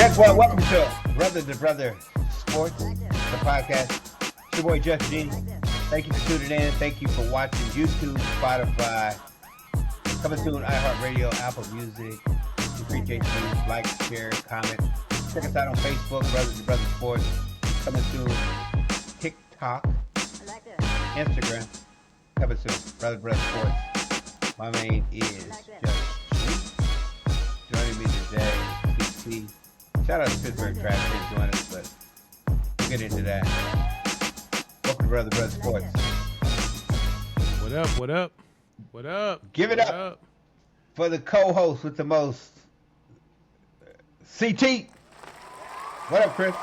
Well, welcome to Brother to Brother Sports, the podcast. It's your boy JustG. Thank you for tuning in. Thank you for watching YouTube, Spotify, coming soon, iHeartRadio, Apple Music. We appreciate you. Like, share, comment. Check us out on Facebook, Brother to Brother Sports. Coming soon, TikTok, Instagram. Coming soon, Brother to Brother Sports. My name is JustG. Joining me today, CT. Shout out to Pittsburgh Trash Can join us, but we'll get into that. Welcome to Brother to Brother Sports. What up? What up? What up? Give it up for the co-host with the most, CT. What up, Chris?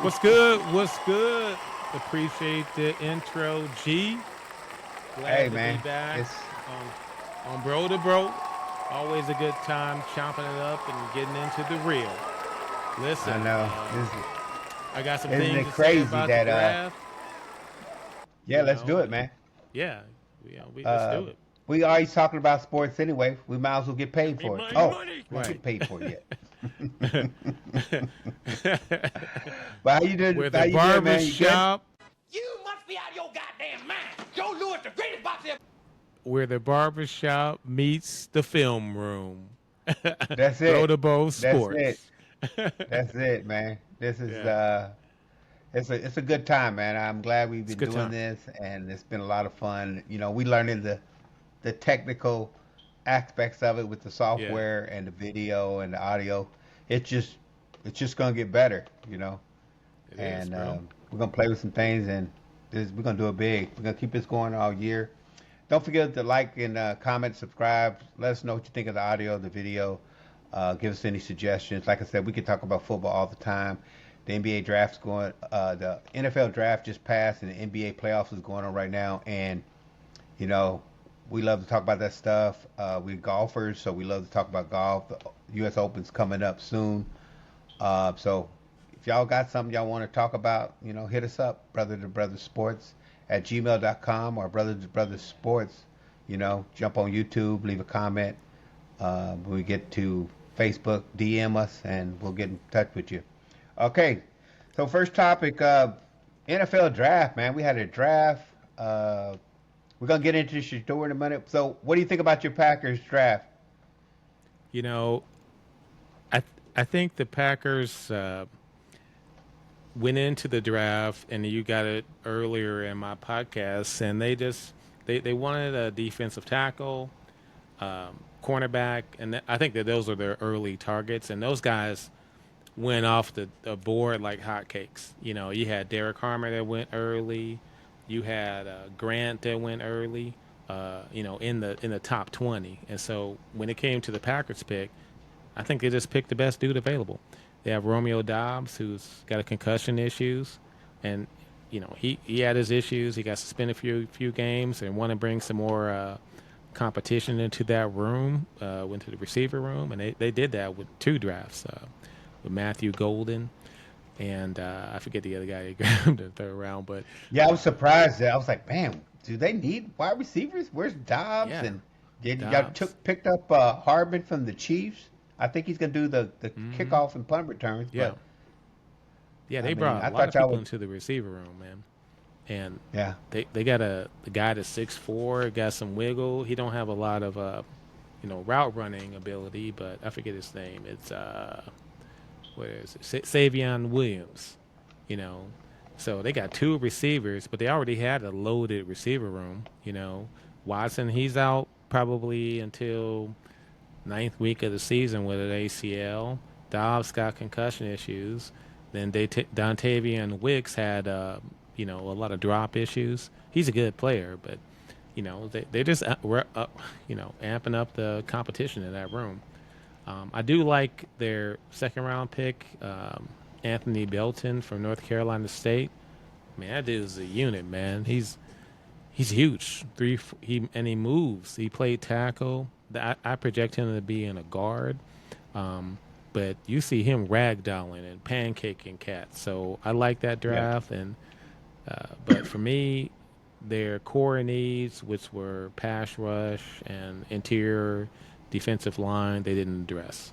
What's good? What's good? Appreciate the intro, G. Glad to be back on Bro to Bro. Always a good time chopping it up and getting into the real. Listen, I know. I got some isn't things it to crazy say about that, the draft. Yeah, let's do it, man. Yeah, let's do it. We always talking about sports anyway. We might as well get paid for it. Money. We get paid for it yet. But how you doing? With how the you doing, man? barbershop. You must be out of your goddamn mind. Joe Louis, the greatest boxer. Where the barbershop meets the film room. That's it. Bro to Bro Sports. That's it, man. This is it's a good time, man. I'm glad we've been doing this, and it's been a lot of fun. You know, we learning the technical aspects of it with the software and the video and the audio. It's just gonna get better, you know. We're gonna play with some things, and we're gonna do it big. We're gonna keep this going all year. Don't forget to like and comment, subscribe. Let us know what you think of the audio, the video. Give us any suggestions. Like I said, we can talk about football all the time. The NBA draft's going. The NFL draft just passed, and the NBA playoffs is going on right now. And you know, we love to talk about that stuff. We're golfers, so we love to talk about golf. The U.S. Open's coming up soon. So if y'all got something y'all want to talk about, you know, hit us up, Brother to Brother Sports at gmail.com or Brother to Brother Sports. You know, jump on YouTube, leave a comment. When we get to Facebook, DM us, and we'll get in touch with you. Okay, so first topic, NFL draft, man. We had a draft. We're going to get into Shedeur in a minute. So what do you think about your Packers draft? You know, I think the Packers went into the draft, and you got it earlier in my podcast, and they wanted a defensive tackle, cornerback, and I think that those are their early targets, and those guys went off the board like hotcakes. You know, you had Derek Harmer that went early, you had Grant that went early, you know, in the top 20, and so when it came to the Packers pick, I think they just picked the best dude available. They have Romeo Doubs, who's got a concussion issues, and you know he had his issues. He got suspended a few games, and want to bring some more competition into that room, went to the receiver room, and they did that with 2 drafts, with Matthew Golden, and I forget the other guy they grabbed in the 3rd round. But yeah, I was surprised. I was like, man, do they need wide receivers? Where's Dobbs? Yeah. And y'all picked up Hardman from the Chiefs. I think he's going to do the kickoff and punt returns. Yeah. But, they brought a lot of people into the receiver room, man. And they got the guy that's 6'4", got some wiggle. He don't have a lot of route running ability, but I forget his name. It's what is it? Savion Williams. You know, so they got 2 receivers, but they already had a loaded receiver room. You know, Watson, he's out probably until 9th week of the season with an ACL. Dobbs got concussion issues. Then Dontavian Wicks had a lot of drop issues. He's a good player, but you know they just were amping up the competition in that room. I do like their 2nd round pick, Anthony Belton from North Carolina State. Man, that dude's a unit, man. He's huge. He moves. He played tackle. I project him to be in a guard, but you see him ragdolling and pancaking cats. So I like that draft, but for me, their core needs, which were pass rush and interior defensive line, they didn't address.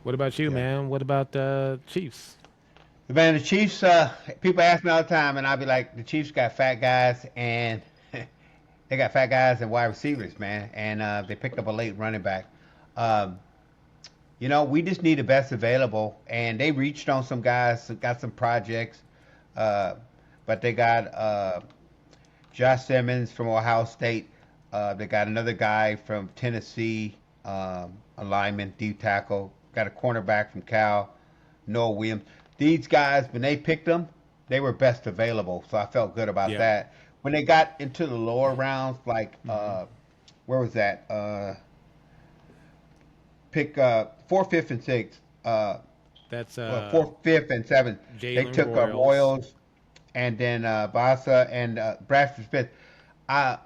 What about you, man? What about the Chiefs? Man, the Chiefs. People ask me all the time, and I'll be like, the Chiefs got fat guys, and they got fat guys and wide receivers, man. And they picked up a late running back. Um, we just need the best available, and they reached on some guys, got some projects, uh, but they got Josh Simmons from Ohio State. They got another guy from Tennessee, a lineman, deep tackle. Got a cornerback from Cal, Noah Williams. These guys, when they picked them, they were best available, so I felt good about that. When they got into the lower rounds, like where was that? Pick 4th, 5th, and 6th. That's 4th, 5th, and 7th. They took Royals, and then Basa and Bradford Smith. I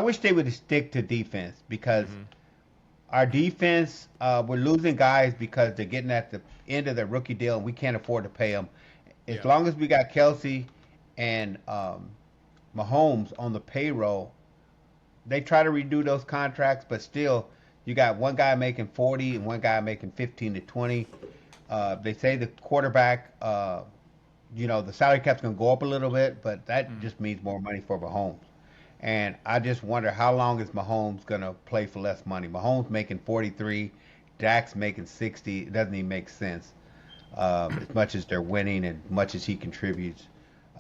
wish they would stick to defense because our defense, we're losing guys because they're getting at the end of their rookie deal, and we can't afford to pay them. As long as we got Kelsey and Mahomes on the payroll, they try to redo those contracts, but still, you got one guy making 40 and one guy making 15 to 20. They say the quarterback, the salary cap's going to go up a little bit, but that just means more money for Mahomes. And I just wonder how long is Mahomes going to play for less money? Mahomes making 43, Dak's making 60. It doesn't even make sense as much as they're winning and much as he contributes.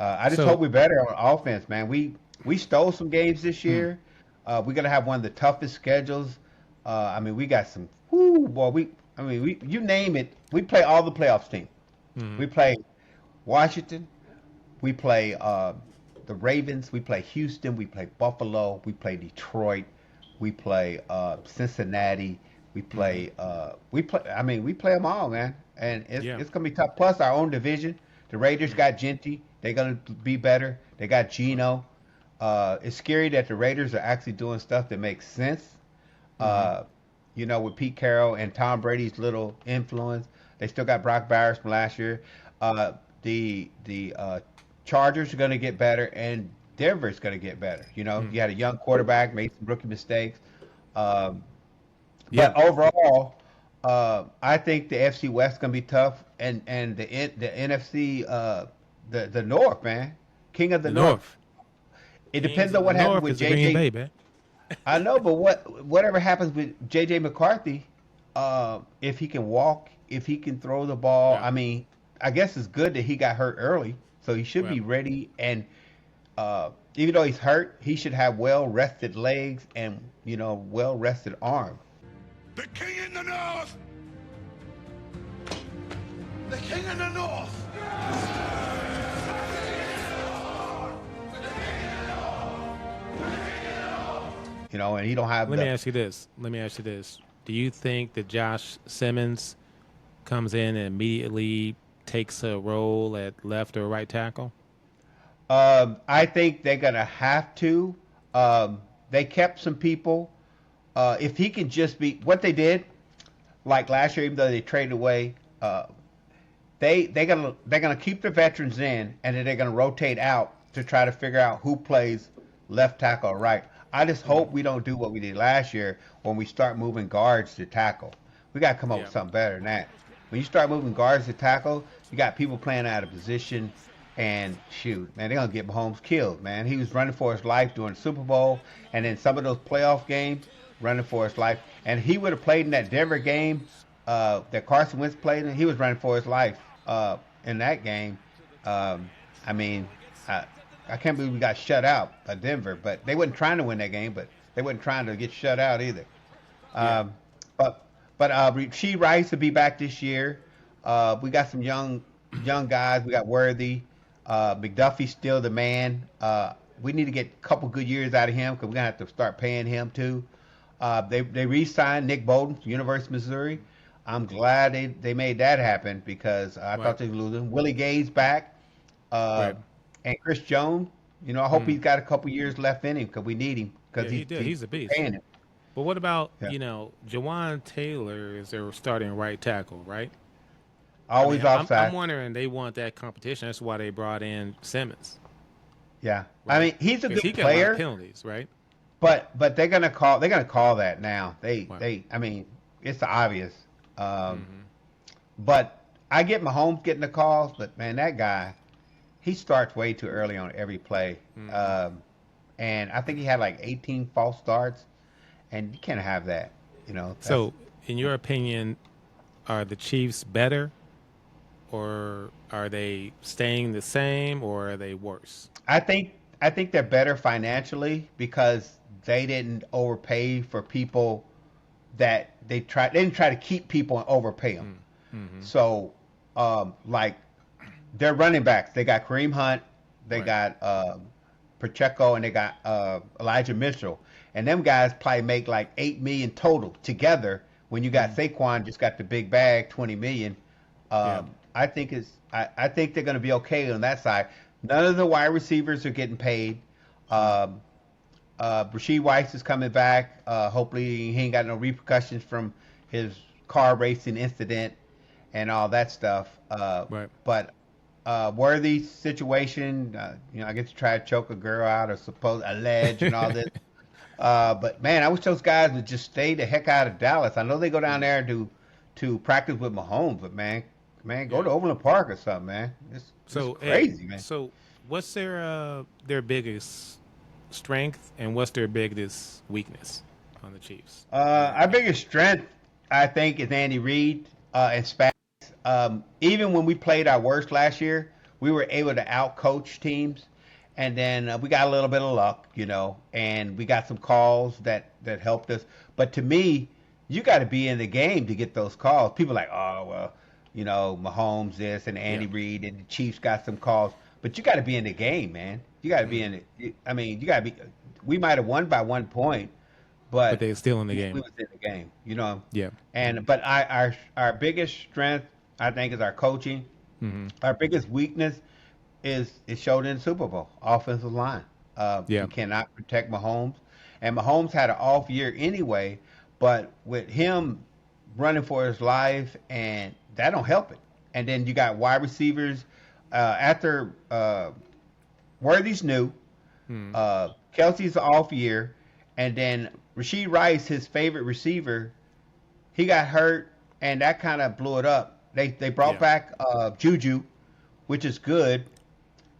I just hope we're better on offense, man. We stole some games this year. We're going to have one of the toughest schedules. We got some, you name it. We play all the playoffs teams. We play Washington. We play the Ravens. We play Houston. We play Buffalo. We play Detroit. We play Cincinnati. We play we play them all, man. And it's gonna be tough. Plus our own division. The Raiders got Genty. They're gonna be better. They got Geno. It's scary that the Raiders are actually doing stuff that makes sense. With Pete Carroll and Tom Brady's little influence. They still got Brock Bowers from last year. The Chargers are going to get better, and Denver's going to get better. You had a young quarterback, made some rookie mistakes. But overall, I think the FC West is going to be tough, and the NFC, the North, man, King of the North. It depends on what happens with JJ. Bay, I know, but whatever happens with JJ McCarthy, if he can walk, if he can throw the ball, I guess it's good that he got hurt early. So he should be ready, and even though he's hurt, he should have well-rested legs and, well-rested arms. The king in the north! The king in the north! And he don't have Let me ask you this. Do you think that Josh Simmons comes in and immediately takes a role at left or right tackle? I think they're going to have to. They kept some people. If he can just be what they did, like last year, even though they traded away, they're gonna keep the veterans in, and then they're gonna rotate out to try to figure out who plays left tackle or right. I just hope we don't do what we did last year when we start moving guards to tackle. We got to come up with something better than that. When you start moving guards to tackle, you got people playing out of position, and shoot, man, they're going to get Mahomes killed, man. He was running for his life during the Super Bowl, and then some of those playoff games, running for his life. And he would have played in that Denver game that Carson Wentz played in. He was running for his life in that game. I can't believe we got shut out by Denver, but they wasn't trying to win that game, but they wasn't trying to get shut out either. But Rasheed Rice will be back this year. We got some young guys. We got Worthy. McDuffie's still the man. We need to get a couple good years out of him because we're going to have to start paying him too. They re-signed Nick Bolton from University of Missouri. I'm glad they made that happen because I thought they were losing. Willie Gay's back. And Chris Jones, I hope he's got a couple years left in him because we need him because he's a beast. But what about, Jawan Taylor is their starting right tackle, right? Always offside. I'm wondering they want that competition. That's why they brought in Simmons. Yeah. Right? He's a good player. He got a lot of penalties, right? But they're gonna call that now. It's obvious. But I get Mahomes getting the calls, but man, that guy, he starts way too early on every play. And I think he had like 18 false starts, and you can't have that. So, in your opinion, are the Chiefs better, or are they staying the same, or are they worse? I think they're better financially because they didn't overpay for people that they didn't try to keep people and overpay them. So, like their running backs, they got Kareem Hunt, they got Pacheco, and they got Elijah Mitchell, and them guys probably make like $8 million total together. When you got Saquon, just got the big bag, $20 million. I think I think they're going to be okay on that side. None of the wide receivers are getting paid. Rashid Weiss is coming back. Hopefully he ain't got no repercussions from his car racing incident and all that stuff. But Worthy's situation, I get to try to choke a girl out or allege and all this. But man, I wish those guys would just stay the heck out of Dallas. I know they go down there to practice with Mahomes, but man, go to Overland Park or something, man. It's crazy, man. So what's their biggest strength and what's their biggest weakness on the Chiefs? Our biggest strength, I think, is Andy Reid and Spags. Even when we played our worst last year, we were able to outcoach teams. And then we got a little bit of luck, and we got some calls that helped us. But to me, you got to be in the game to get those calls. People are like, oh, well, Mahomes this and Andy Reid and the Chiefs got some calls. But you got to be in the game, man. You got to be in it. I mean, you got to be. We might have won by 1 point, but they're still in the game. We was in the game, Yeah. But our biggest strength, I think, is our coaching. Our biggest weakness is showed in the Super Bowl, offensive line. You cannot protect Mahomes. And Mahomes had an off year anyway, but with him running for his life, and that don't help it. And then you got wide receivers after Worthy's new, Kelsey's off year, and then Rashid Rice, his favorite receiver, he got hurt, and that kind of blew it up. They brought back Juju, which is good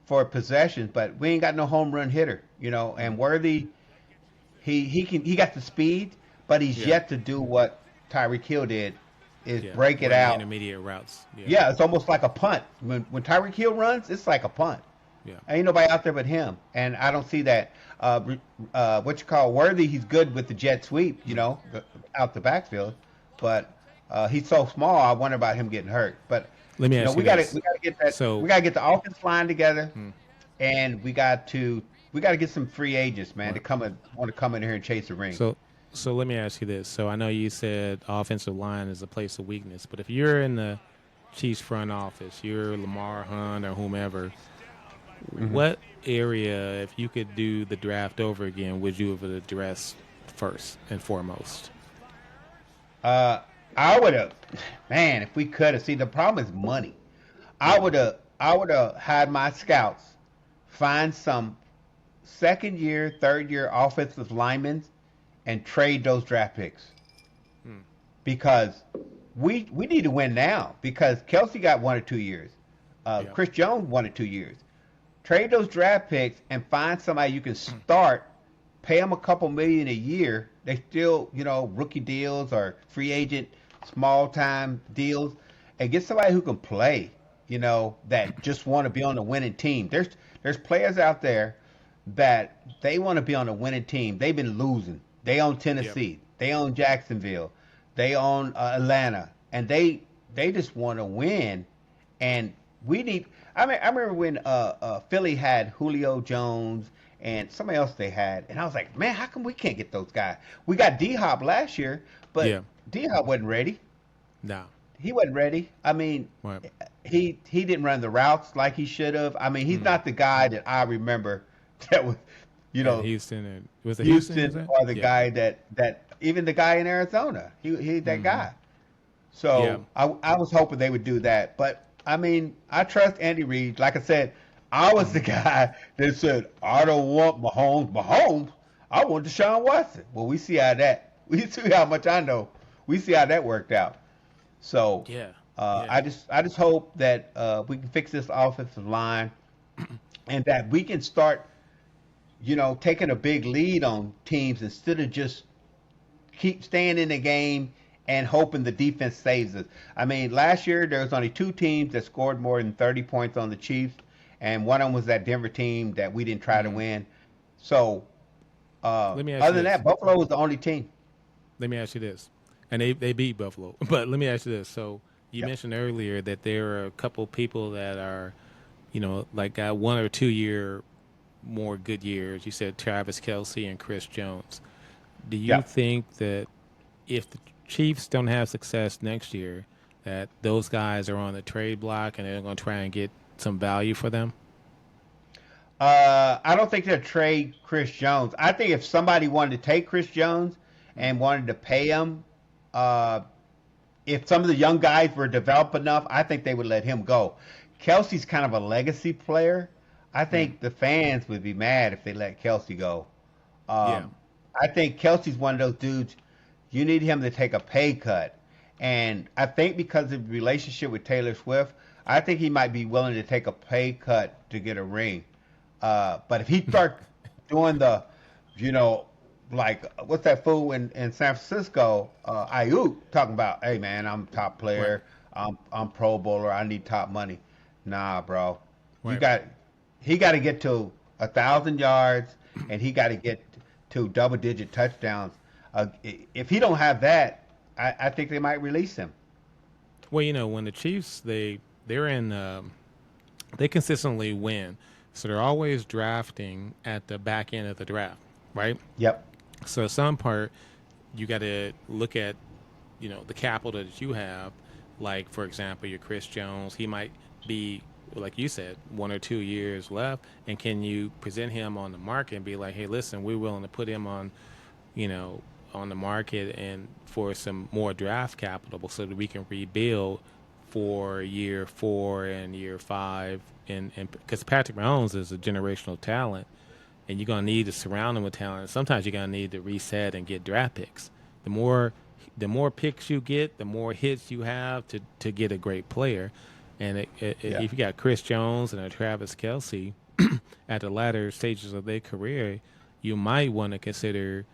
for possessions, but we ain't got no home run hitter, and Worthy, he got the speed, but he's yet to do what Tyreek Hill did, is break it out. Intermediate routes. Yeah, it's almost like a punt. When Tyreek Hill runs, it's like a punt. Yeah. Ain't nobody out there but him, and I don't see that. Worthy, he's good with the jet sweep, out the backfield, but he's so small. I wonder about him getting hurt. But let me ask you this. We gotta get that. So we gotta get the offense line together, and we got to get some free agents, man, to want to come in here and chase the ring. So let me ask you this. So I know you said offensive line is a place of weakness, but if you're in the Chiefs front office, you're Lamar Hunt or whomever, what area, if you could do the draft over again, would you have addressed first and foremost? I would have, man, if we could have. See, the problem is money. I would have had my scouts find some second year, third year offensive linemen and trade those draft picks. Because we need to win now, because Kelsey got 1 or 2 years. Chris Jones 1 or 2 years. Trade those draft picks and find somebody you can start, pay them a couple million a year. They still, rookie deals or free agent, small time deals, and get somebody who can play, that just want to be on the winning team. There's players out there that they want to be on a winning team. They've been losing. They own Tennessee. They own Jacksonville. They own Atlanta, and they just want to win. And we need. I remember when Philly had Julio Jones and somebody else they had, and I was like, man, how come we can't get those guys? We got D-Hop last year, but D-Hop wasn't ready. No, he wasn't ready. I mean, he didn't run the routes like he should have. I mean, he's not the guy that I remember that was, Houston. Was it Houston or the guy that even the guy in Arizona? He that guy. So I was hoping they would do that, but. I mean, I trust Andy Reid. Like I said, I was the guy that said, I don't want Mahomes. I want Deshaun Watson. Well, we see how much I know. We see how that worked out. So Yeah. I just hope that we can fix this offensive line and that we can start, taking a big lead on teams instead of just keep staying in the game and hoping the defense saves us. I mean, last year there was only two teams that scored more than 30 points on the Chiefs, and one of them was that Denver team that we didn't try to Mm-hmm. win. So, Let me ask other you than this. that, Buffalo was the only team. Let me ask you this. And they beat Buffalo. But let me ask you this. So you Yep. mentioned earlier that there are a couple people that are, like got 1 or 2 year more good years. You said Travis Kelsey and Chris Jones. Do you Yep. think that if the Chiefs don't have success next year, that those guys are on the trade block and they're going to try and get some value for them? I don't think they'll trade Chris Jones. I think if somebody wanted to take Chris Jones and wanted to pay him, uh, if some of the young guys were developed enough, I think they would let him go. Kelsey's kind of a legacy player. I Mm. think the fans would be mad if they let Kelsey go. Yeah. Um, I think Kelsey's one of those dudes. You need him to take a pay cut, and I think because of the relationship with Taylor Swift, I think he might be willing to take a pay cut to get a ring. But if he start doing the, you know, like what's that fool in San Francisco, Ayuk, talking about, hey man, I'm top Right. player, I'm Pro Bowler, I need top money. Nah, bro, you Right. got he got to get to 1,000 yards and he got to get to double-digit touchdowns. If he don't have that, I think they might release him. Well, when the Chiefs they're in they consistently win, so they're always drafting at the back end of the draft, right? Yep. So some part you got to look at the capital that you have. Like for example, your Chris Jones, he might be like you said 1 or 2 years left, and can you present him on the market and be like, hey, listen, we're willing to put him you know on the market and for some more draft capital so that we can rebuild for year 4 and year 5, and because Patrick Mahomes is a generational talent, and you're gonna need to surround them with talent. Sometimes you're gonna need to reset and get draft picks. The more picks you get, the more hits you have to get a great player. And Yeah. if you got Chris Jones and a Travis Kelsey at the latter stages of their career, you might want to consider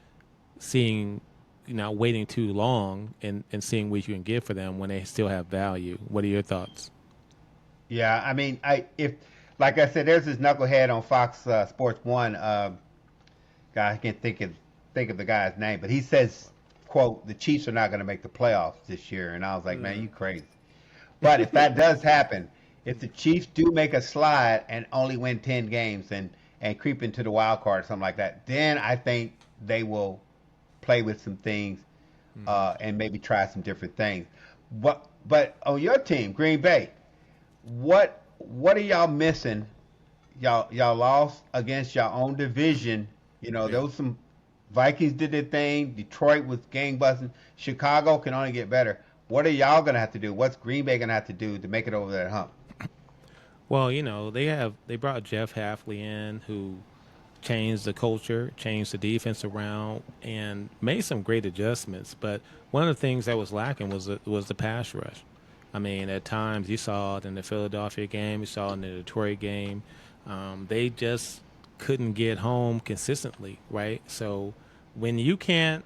seeing, not waiting too long and seeing what you can get for them when they still have value. What are your thoughts? Yeah, I mean, if like I said, there's this knucklehead on Fox Sports One. Guy, I can't think of the guy's name, but he says, "quote The Chiefs are not going to make the playoffs this year." And I was like, "Man, Mm. you crazy." But if that does happen, if the Chiefs do make a slide and only win 10 games and creep into the wild card or something like that, then I think they will play with some things Mm. and maybe try some different things. But on your team, Green Bay, what are y'all missing? Y'all lost against your own division. Yeah. There was some Vikings did their thing. Detroit was gangbusters. Chicago can only get better. What are y'all gonna have to do? What's Green Bay gonna have to do to make it over that hump? Well, they brought Jeff Halfley in, who changed the culture, changed the defense around, and made some great adjustments. But one of the things that was lacking was the pass rush. I mean, at times you saw it in the Philadelphia game, you saw it in the Detroit game. They just couldn't get home consistently, right? So when you can't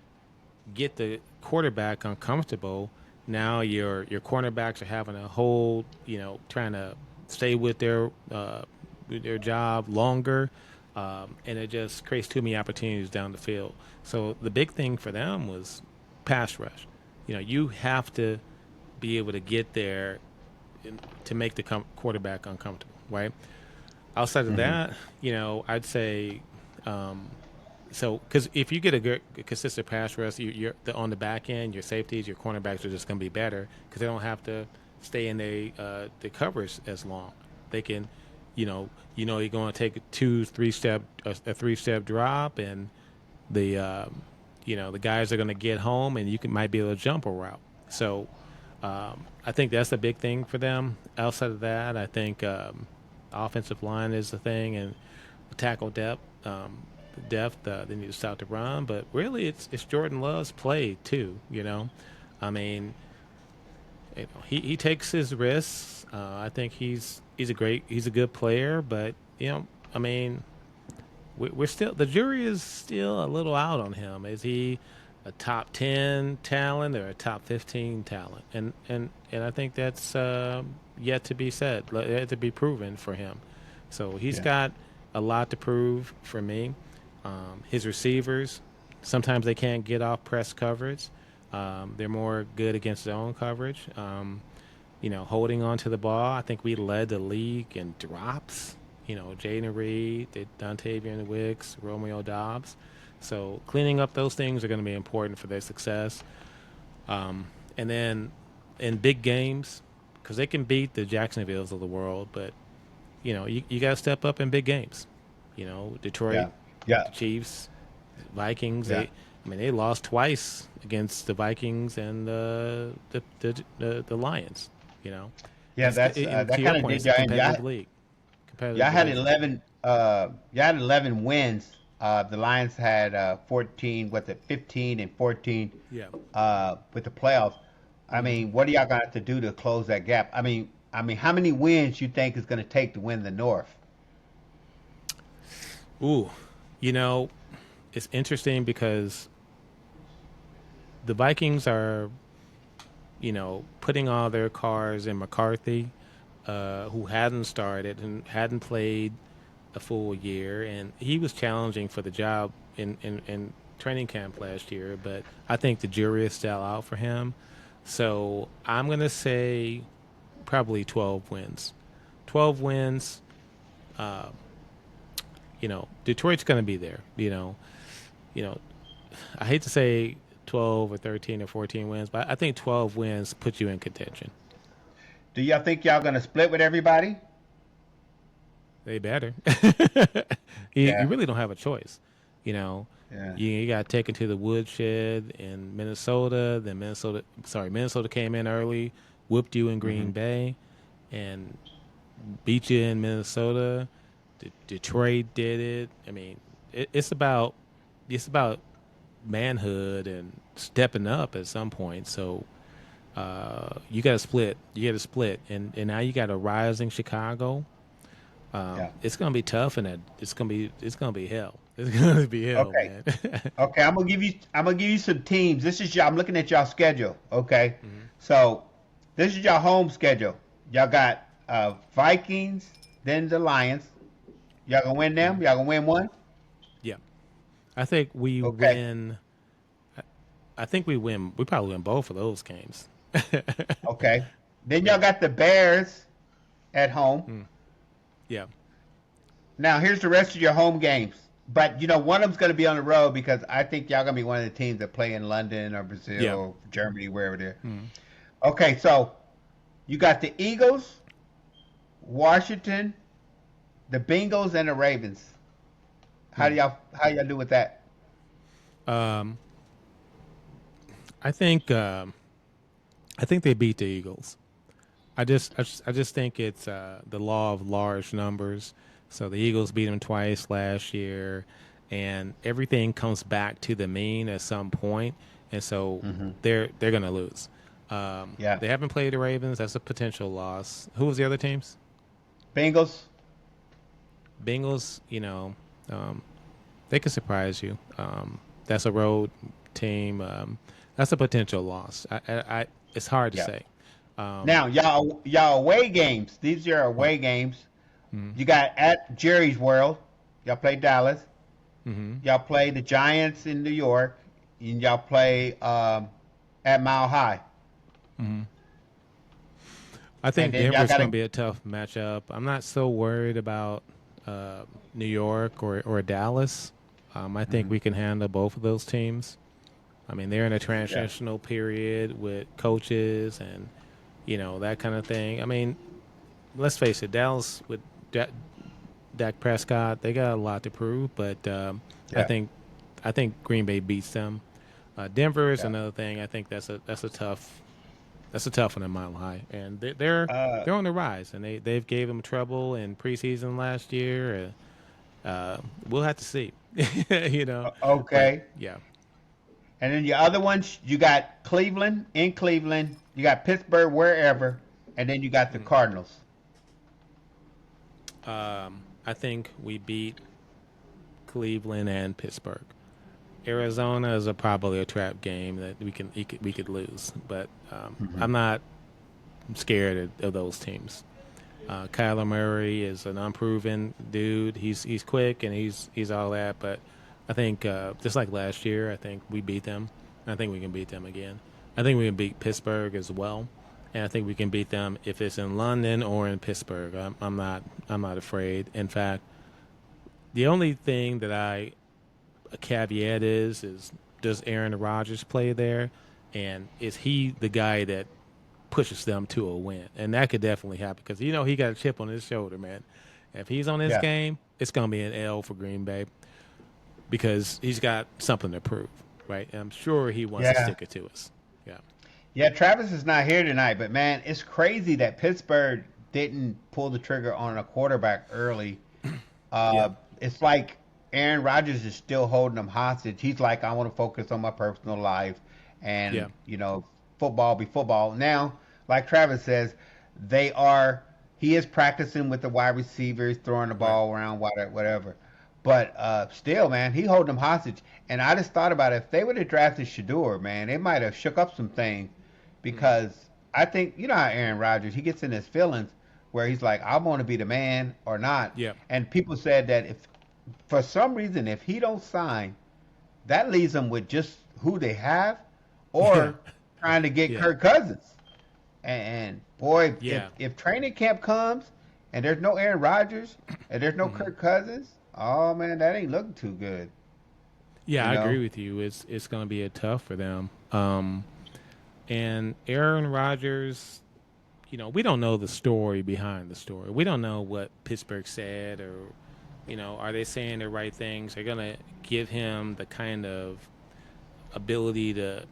get the quarterback uncomfortable, now your cornerbacks are having to hold, trying to stay with their job longer, and it just creates too many opportunities down the field. So the big thing for them was pass rush. You have to be able to get there to make the quarterback uncomfortable, right? Outside of Hmm. that, I'd say, um, so because if you get a consistent pass rush, on the back end, your safeties, your cornerbacks are just going to be better because they don't have to stay in the coverage as long. They can, you're going to take a 3 step drop, and the guys are going to get home, and you might be able to jump a route. So I think that's the big thing for them. Outside of that, I think offensive line is the thing, and tackle depth. They need to stop the run, but really, it's Jordan Love's play too. I mean, he takes his risks. I think he's a good player, but I mean, we're still, the jury is still a little out on him. Is he a top 10 talent or a top 15 talent? And I think that's yet to be said, yet to be proven for him. So he's got a lot to prove for me. His receivers, sometimes they can't get off press coverage. They're more good against zone coverage. Holding on to the ball. I think we led the league in drops. Jaden Reed, Dontavian Wicks, Romeo Dobbs. So cleaning up those things are going to be important for their success. And then in big games, because they can beat the Jacksonvilles of the world, but you got to step up in big games. Detroit, the Chiefs, Vikings. They lost twice against the Vikings and the Lions. That kind of did competitive league. Y'all had 11. Y'all had 11 wins. The Lions had 14. 15 and 14. Yeah. With the playoffs. I mean, what are y'all gonna have to do to close that gap? I mean, how many wins you think is gonna take to win the North? Ooh, it's interesting because the Vikings are, putting all their cards in McCarthy, who hadn't started and hadn't played a full year, and he was challenging for the job in training camp last year, but I think the jury is still out for him. So I'm going to say probably 12 wins. 12 wins. Detroit's going to be there. I hate to say 12 or 13 or 14 wins, but I think 12 wins put you in contention. Do y'all think y'all going to split with everybody? They better. You really don't have a choice. You got to take it to the woodshed in Minnesota. Then Minnesota came in early, whooped you in Green Bay, and beat you in Minnesota. Detroit did it. I mean, it's about manhood and stepping up at some point. So you got to split. And now you got a rising Chicago. It's gonna be tough, and it's gonna be hell. It's gonna be hell, man. Okay, I'm gonna give you some teams. I'm looking at y'all schedule. Okay, so this is y'all home schedule. Y'all got Vikings, then the Lions. Y'all gonna win them? Y'all gonna win one? Yeah, I think we win. I think we win. We probably win both of those games. Okay, then y'all got the Bears at home. Yeah. Now, here's the rest of your home games. But, one of them's going to be on the road because I think y'all going to be one of the teams that play in London or Brazil or Germany, wherever they're. Okay, so you got the Eagles, Washington, the Bengals, and the Ravens. How y'all do with that? I think they beat the Eagles. I just think it's the law of large numbers. So the Eagles beat them twice last year, and everything comes back to the mean at some point, and so they're going to lose. They haven't played the Ravens. That's a potential loss. Who was the other teams? Bengals. They could surprise you. That's a road team. That's a potential loss. It's hard to say. Now, y'all away games. These are away games. You got at Jerry's World. Y'all play Dallas. Y'all play the Giants in New York. And y'all play at Mile High. I think Denver's going to be a tough matchup. I'm not so worried about New York or Dallas. I think we can handle both of those teams. I mean, they're in a transitional period with coaches and that kind of thing. I mean, let's face it, Dallas with Dak Prescott, they got a lot to prove, but I think Green Bay beats them. Denver is another thing. I think that's a tough one at Mile High, and they're on the rise, and they've gave them trouble in preseason last year. We'll have to see. Okay. But, yeah. And then your other ones, you got Cleveland in Cleveland, you got Pittsburgh wherever, and then you got the Cardinals. I think we beat Cleveland and Pittsburgh. Arizona is probably a trap game that we could lose, but I'm not scared of those teams. Kyler Murray is an unproven dude. He's quick and he's all that, but I think just like last year, I think we beat them. I think we can beat them again. I think we can beat Pittsburgh as well, and I think we can beat them if it's in London or in Pittsburgh. I'm not afraid. In fact, the only thing that a caveat is does Aaron Rodgers play there, and is he the guy that pushes them to a win? And that could definitely happen because he got a chip on his shoulder, man. If he's on this game, it's gonna be an L for Green Bay because he's got something to prove, right? And I'm sure he wants to stick it to us. Yeah, Travis is not here tonight, but man, it's crazy that Pittsburgh didn't pull the trigger on a quarterback early. It's like Aaron Rodgers is still holding them hostage. He's like, I want to focus on my personal life, and football be football. Now, like Travis says, he is practicing with the wide receivers, throwing the ball around, whatever. But still, man, he holding them hostage. And I just thought about it. If they would have drafted Shedeur, man, it might have shook up some things. Because I think, you know how Aaron Rodgers, he gets in his feelings where he's like, I want to be the man or not. Yeah. And people said that if, for some reason, if he don't sign, that leaves them with just who they have or trying to get Kirk Cousins. And boy, if training camp comes and there's no Aaron Rodgers and there's no Kirk Cousins, oh, man, that ain't looking too good. Yeah, I agree with you. It's going to be tough for them. And Aaron Rodgers, we don't know the story behind the story. We don't know what Pittsburgh said or, are they saying the right things? They're going to give him the kind of ability to,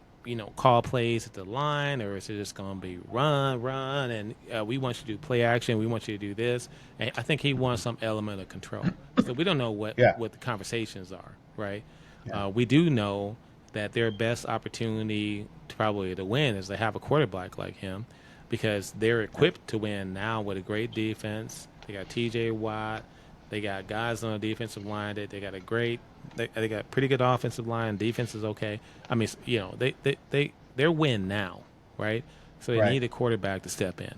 call plays at the line, or is it just going to be run, and we want you to do play action, we want you to do this. And I think he wants some element of control. So we don't know what the conversations are, right? Yeah. We do know that their best opportunity to win is to have a quarterback like him because they're equipped to win now with a great defense. They got T.J. Watt. They got guys on the defensive line that they got they got pretty good offensive line. Defense is okay. I mean, they're win now, right? So they need a quarterback to step in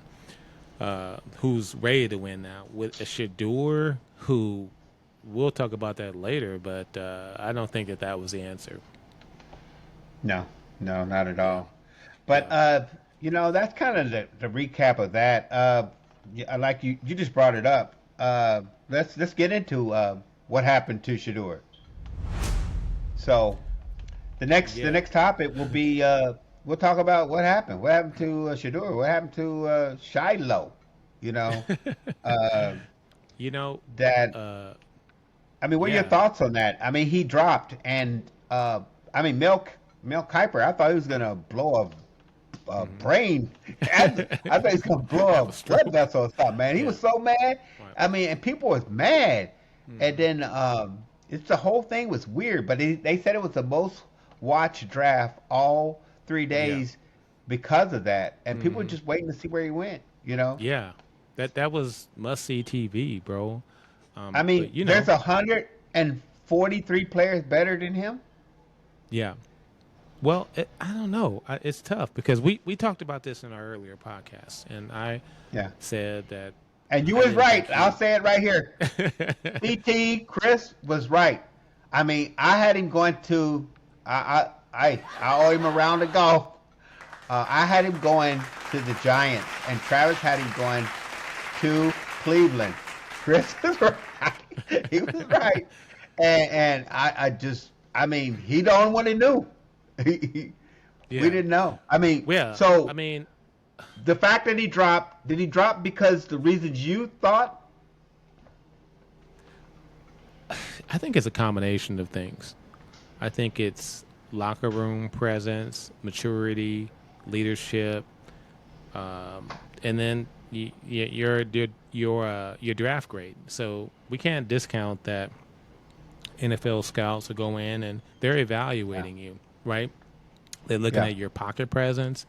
who's ready to win now with a Shedeur who we'll talk about that later, but I don't think that was the answer. No, not at all. But that's kind of the recap of that. Like you just brought it up. Let's get into what happened to Shedeur. So the next topic will be we'll talk about what happened. What happened to Shedeur? What happened to Shiloh? That. I mean, what are your thoughts on that? I mean, he dropped, and Mel Kiper, I thought he was gonna blow a brain. I thought he was gonna blow a blood vessel or something. Man, he was so mad. Right. I mean, and people was mad, and then the whole thing was weird. But they said it was the most watched draft all 3 days because of that, and people were just waiting to see where he went. Yeah, that was must see TV, bro. I mean, there's 143 players better than him. Yeah. Well, I don't know. It's tough because we talked about this in our earlier podcast, and I said that. And you was right. I'll say it right here. CT Chris was right. I mean, I had him going to. I owe him a round of golf. I had him going to the Giants, and Travis had him going to Cleveland. Chris was right. He was right. And I mean, he the only one that knew. We didn't know. I mean, the fact that did he drop because the reasons you thought? I think it's a combination of things. I think it's locker room presence, maturity, leadership, and then your draft grade. So we can't discount that NFL scouts will go in and they're evaluating you, right? They're looking at your pocket presence.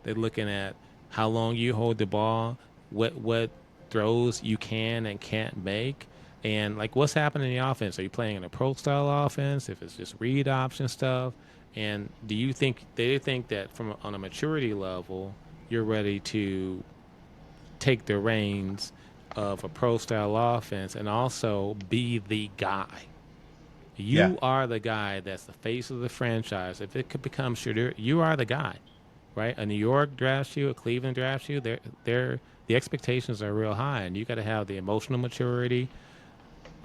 They're looking at how long you hold the ball, what throws you can and can't make, and like what's happening in the offense. Are you playing in a pro style offense? If it's just read option stuff, and do you think they think that on a maturity level, you're ready to take the reins of a pro style offense and also be the guy? You are the guy that's the face of the franchise. If it could become Shedeur, you are the guy, right? A New York drafts you, a Cleveland drafts you. The expectations are real high, and you got to have the emotional maturity.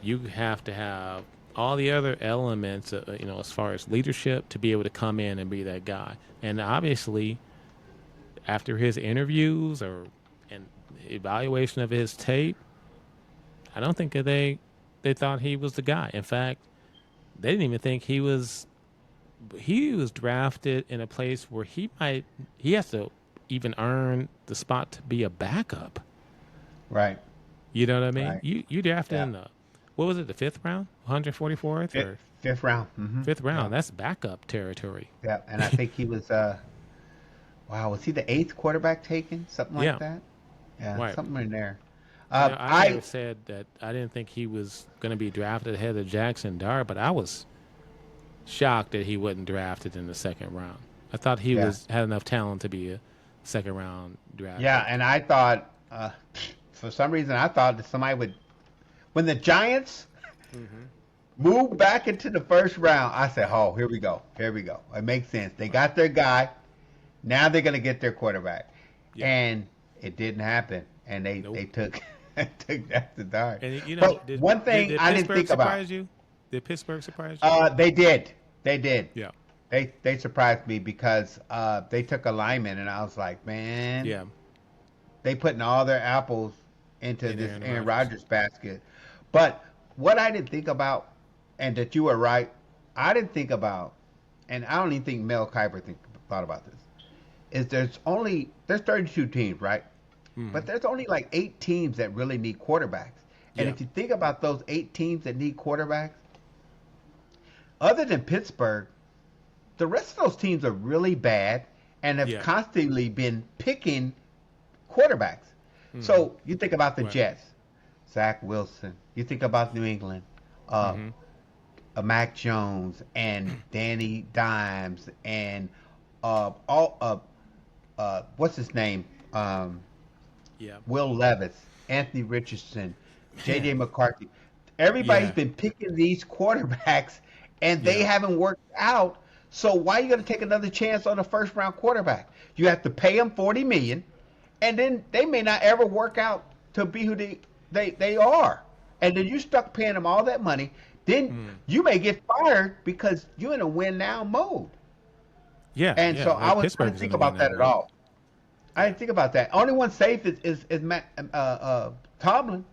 You have to have all the other elements, as far as leadership, to be able to come in and be that guy. And obviously, after his interviews and evaluation of his tape, I don't think that they thought he was the guy. In fact, they didn't even think he was drafted in a place where he has to even earn the spot to be a backup. Right. You know what I mean? Right. You drafted in what was it, the 5th round? 144th? Or? Fifth round. Mm-hmm. 5th round. Yeah. That's backup territory. Yeah, and I think he was, was he the 8th quarterback taken? Something like that? Yeah, right. Something in there. I said that I didn't think he was going to be drafted ahead of Jackson Dart, but I was shocked that he wasn't drafted in the 2nd round. I thought he had enough talent to be a 2nd round draft. Yeah, and I thought, for some reason, I thought that somebody would, when the Giants moved back into the 1st round, I said, oh, here we go. It makes sense. They got their guy. Now they're going to get their quarterback. Yeah. And it didn't happen. And they took Jackson Dart. And but one thing did I didn't think about. Did Pittsburgh surprise you? They did. Yeah. They surprised me because they took a lineman, and I was like, man. Yeah. They putting all their apples into this Aaron Rodgers basket. But what I didn't think about, and that you were right, I didn't think about, and I don't even think Mel Kiper thought about this, is there's 32 teams, right? Mm-hmm. But there's only like 8 teams that really need quarterbacks. And if you think about those 8 teams that need quarterbacks, other than Pittsburgh, the rest of those teams are really bad and have constantly been picking quarterbacks. Mm-hmm. So you think about the Jets, Zach Wilson. You think about New England, Mac Jones and Danny Dimes and what's his name? Will Levis, Anthony Richardson, J.J. McCarthy. Everybody's been picking these quarterbacks, and they haven't worked out. So why are you going to take another chance on a 1st round quarterback? You have to pay them $40 million, and then they may not ever work out to be who they are. And then you stuck paying them all that money. Then you may get fired because you're in a win now mode. Yeah. And so I didn't think about that at all. I didn't think about that. Only one safe is Tomlin.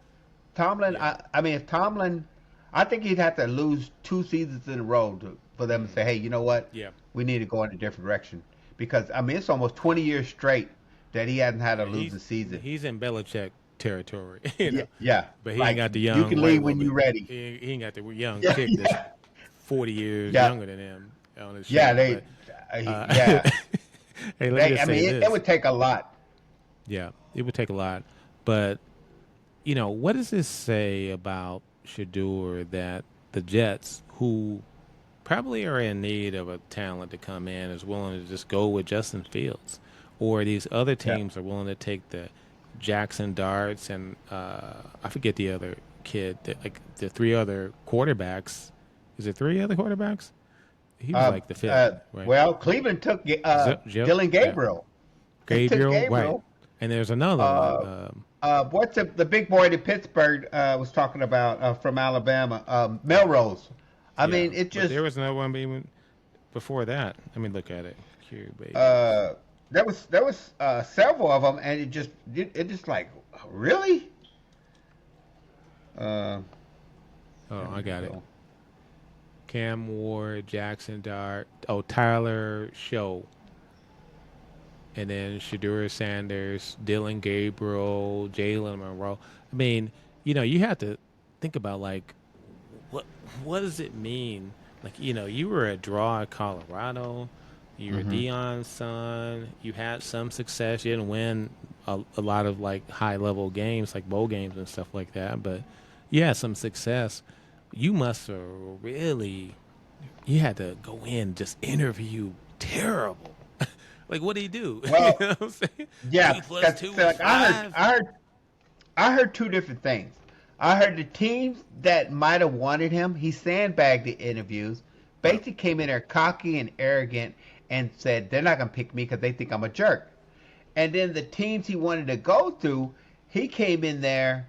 Tomlin. I mean, if Tomlin, I think he'd have to lose 2 seasons in a row for them to say, hey, you know what? Yeah. We need to go in a different direction. Because, I mean, it's almost 20 years straight that he hasn't had a losing season. He's in Belichick territory. You know? Yeah. But he ain't got the young. You can leave when you're ready. He ain't got the young chick that's 40 years younger than him on his show. Hey, it would take a lot. Yeah, it would take a lot. But, what does this say about Shedeur that the Jets, who probably are in need of a talent to come in, is willing to just go with Justin Fields? Or these other teams are willing to take the Jackson Darts and I forget the other kid, the 3 other quarterbacks. Is it 3 other quarterbacks? He was like the 5th. Right? Well, Cleveland took Dylan Gabriel. Gabriel, right. And there's another one. What's the big boy that Pittsburgh was talking about from Alabama? Melrose. I mean, it just. There was another one even before that. Let me look at it. Here, baby. There was several of them, and it just like, really? I got it. Cam Ward, Jackson Dart, Tyler Show, and then Shedeur Sanders, Dylan Gabriel, Jalen Monroe. I mean, you have to think about, like, what does it mean like, you were a draw at Colorado. You were Mm-hmm. Deion's son. You had some success. You didn't win a lot of like high level games, like bowl games and stuff like that. But you had some success. You must have really. You had to go in and just interview terrible. Like, what did he do? Well, You know what I'm saying? yeah, 2 + 2 is like, 5. I heard two different things. I heard the teams that might have wanted him, he sandbagged the interviews, Right. basically came in there cocky and arrogant and said they're not gonna pick me because they think I'm a jerk. And then the teams he wanted to go through, he came in there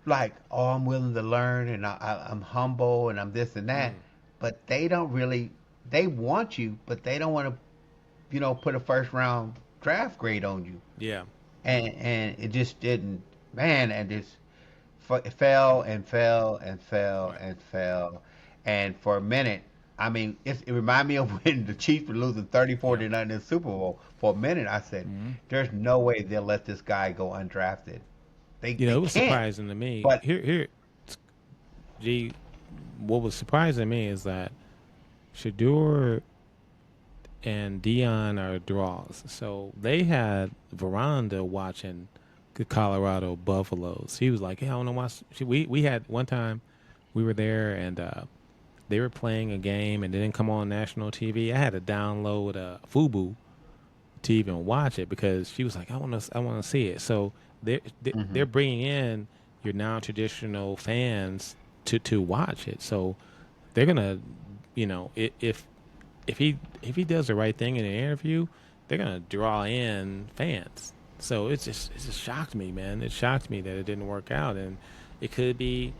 like, oh, I'm willing to learn and I'm humble and I'm this and that. Mm, But they don't really, they want you, but they don't want to, put a first round draft grade on you. yeah. And it just didn't, man, and just it fell and fell and fell Right. and fell. And for a minute, I mean, it reminded me of when the Chiefs were losing 34 Yeah. to nothing in the Super Bowl. For a minute, I said, Mm-hmm. there's no way they'll let this guy go undrafted. They It was can't. surprising to me. But Here, G. What was surprising to me is that Shedeur and Deion are draws. So they had Veranda watching the Colorado Buffaloes. He was like, "Hey, I want to watch." We had one time we were there and they were playing a game and it didn't come on national TV. I had to download Fubu to even watch it because she was like, I want to see it." So they're mhm. bringing in your non-traditional fans to watch it. So they're gonna, if he does the right thing in an interview, they're gonna draw in fans. So it just shocked me, man. It shocked me that it didn't work out, and it could be,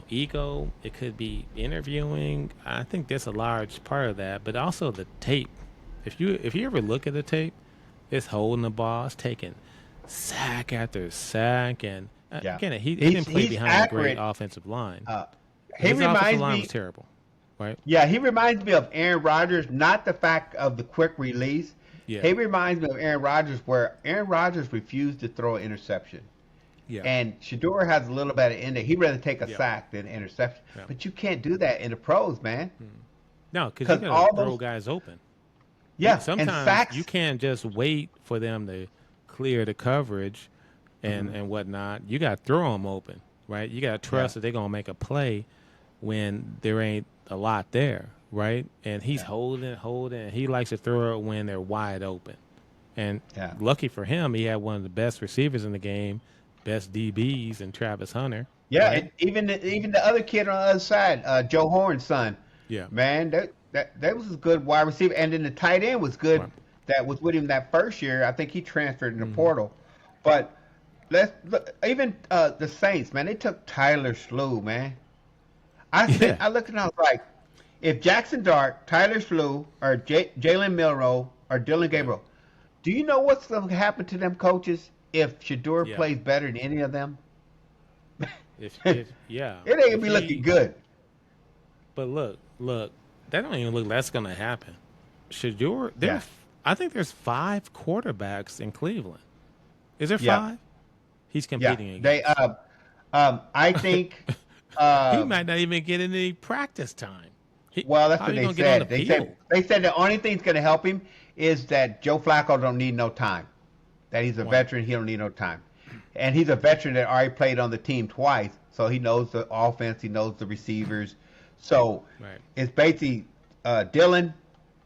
ego. It could be interviewing. I think that's a large part of that, but also the tape. If you ever look at the tape, it's holding the ball, it's taking sack after sack, and Yeah. again, he didn't play He's behind a great accurate. offensive line. Uh, he His offensive reminds line was me. terrible, right? Yeah, he reminds me of Aaron Rodgers, not the fact of the quick release. Yeah, He reminds me of Aaron Rodgers, where Aaron Rodgers refused to throw an interception. yeah, And Shedeur has a little bit of in there. He'd rather take a yeah, sack than an interception. yeah. But you can't do that in the pros, man. No, because you Because gotta all throw those, guys open. yeah, and Sometimes you sacks. can't just wait for them to clear the coverage and whatnot. You got to throw them open, right? You got to Yeah, trust that they're going to make a play when there ain't a lot there, right? And he's yeah, holding. And he likes to throw it when they're wide open. And yeah. lucky for him, he had one of the best receivers in the game, best DBs, and Travis Hunter, Yeah, right? and even the other kid on the other side, Joe Horn's son, Yeah, man, that was a good wide receiver. And then the tight end was good. right. That was with him that first year. I think he transferred in the Hmm. portal. But let's look, even the Saints, man, they took Tyler Slew, man. Yeah, I looked and I was like, if Jackson Dart, Tyler Slew, or Jalen Milrow, or Dylan yeah, Gabriel, do you know what's going to happen to them coaches if Shador yeah. plays better than any of them? If yeah, It ain't gonna if be looking he good. But look, that don't even look like that's gonna happen. Shedeur, Yeah, I think there's 5 quarterbacks in Cleveland. Is there yeah, 5? He's yeah. competing They against. I think He uh, might not even get any practice time. well, that's How what are you they gonna get on the said. field? They said the only thing's gonna help him is that Joe Flacco don't need no time. That he's a Right, veteran, he don't need no time. And he's a veteran that already played on the team twice, so he knows the offense, he knows the receivers. So right. it's basically Dylan,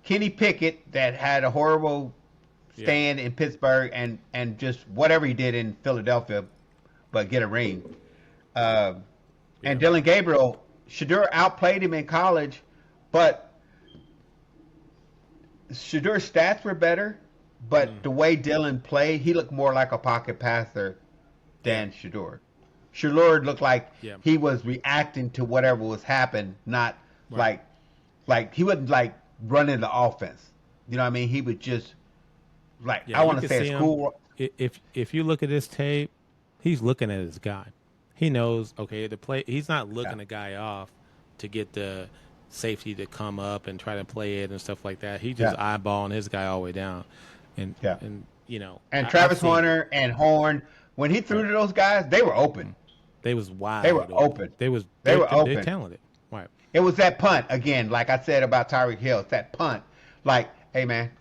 Kenny Pickett that had a horrible Yeah, stand in Pittsburgh and just whatever he did in Philadelphia, but get a ring. Uh, yeah, and Dylan Gabriel, Shadeur outplayed him in college, but Shadeur's stats were better. But the way Dylan played, he looked more like a pocket passer yeah, than Shadeur. Shadeur looked like yeah. he was reacting to whatever was happening, not Right. like he wasn't like running the offense. You know what I mean? He would just like Yeah, I you want to can say see a him. school. If you look at this tape, he's looking at his guy. He knows, okay, the play. He's not Yeah, looking the guy off to get the safety to come up and try to play it and stuff like that. He just yeah, eyeballing his guy all the way down, and yeah. and And I've Travis seen it. Hunter and Horn, when he threw Right. to those guys, they were open. They was They were wide open. open. They was They were they're open. talented. Right. It was that punt again, like I said about Tyreek Hill. It's that punt. Like, hey man,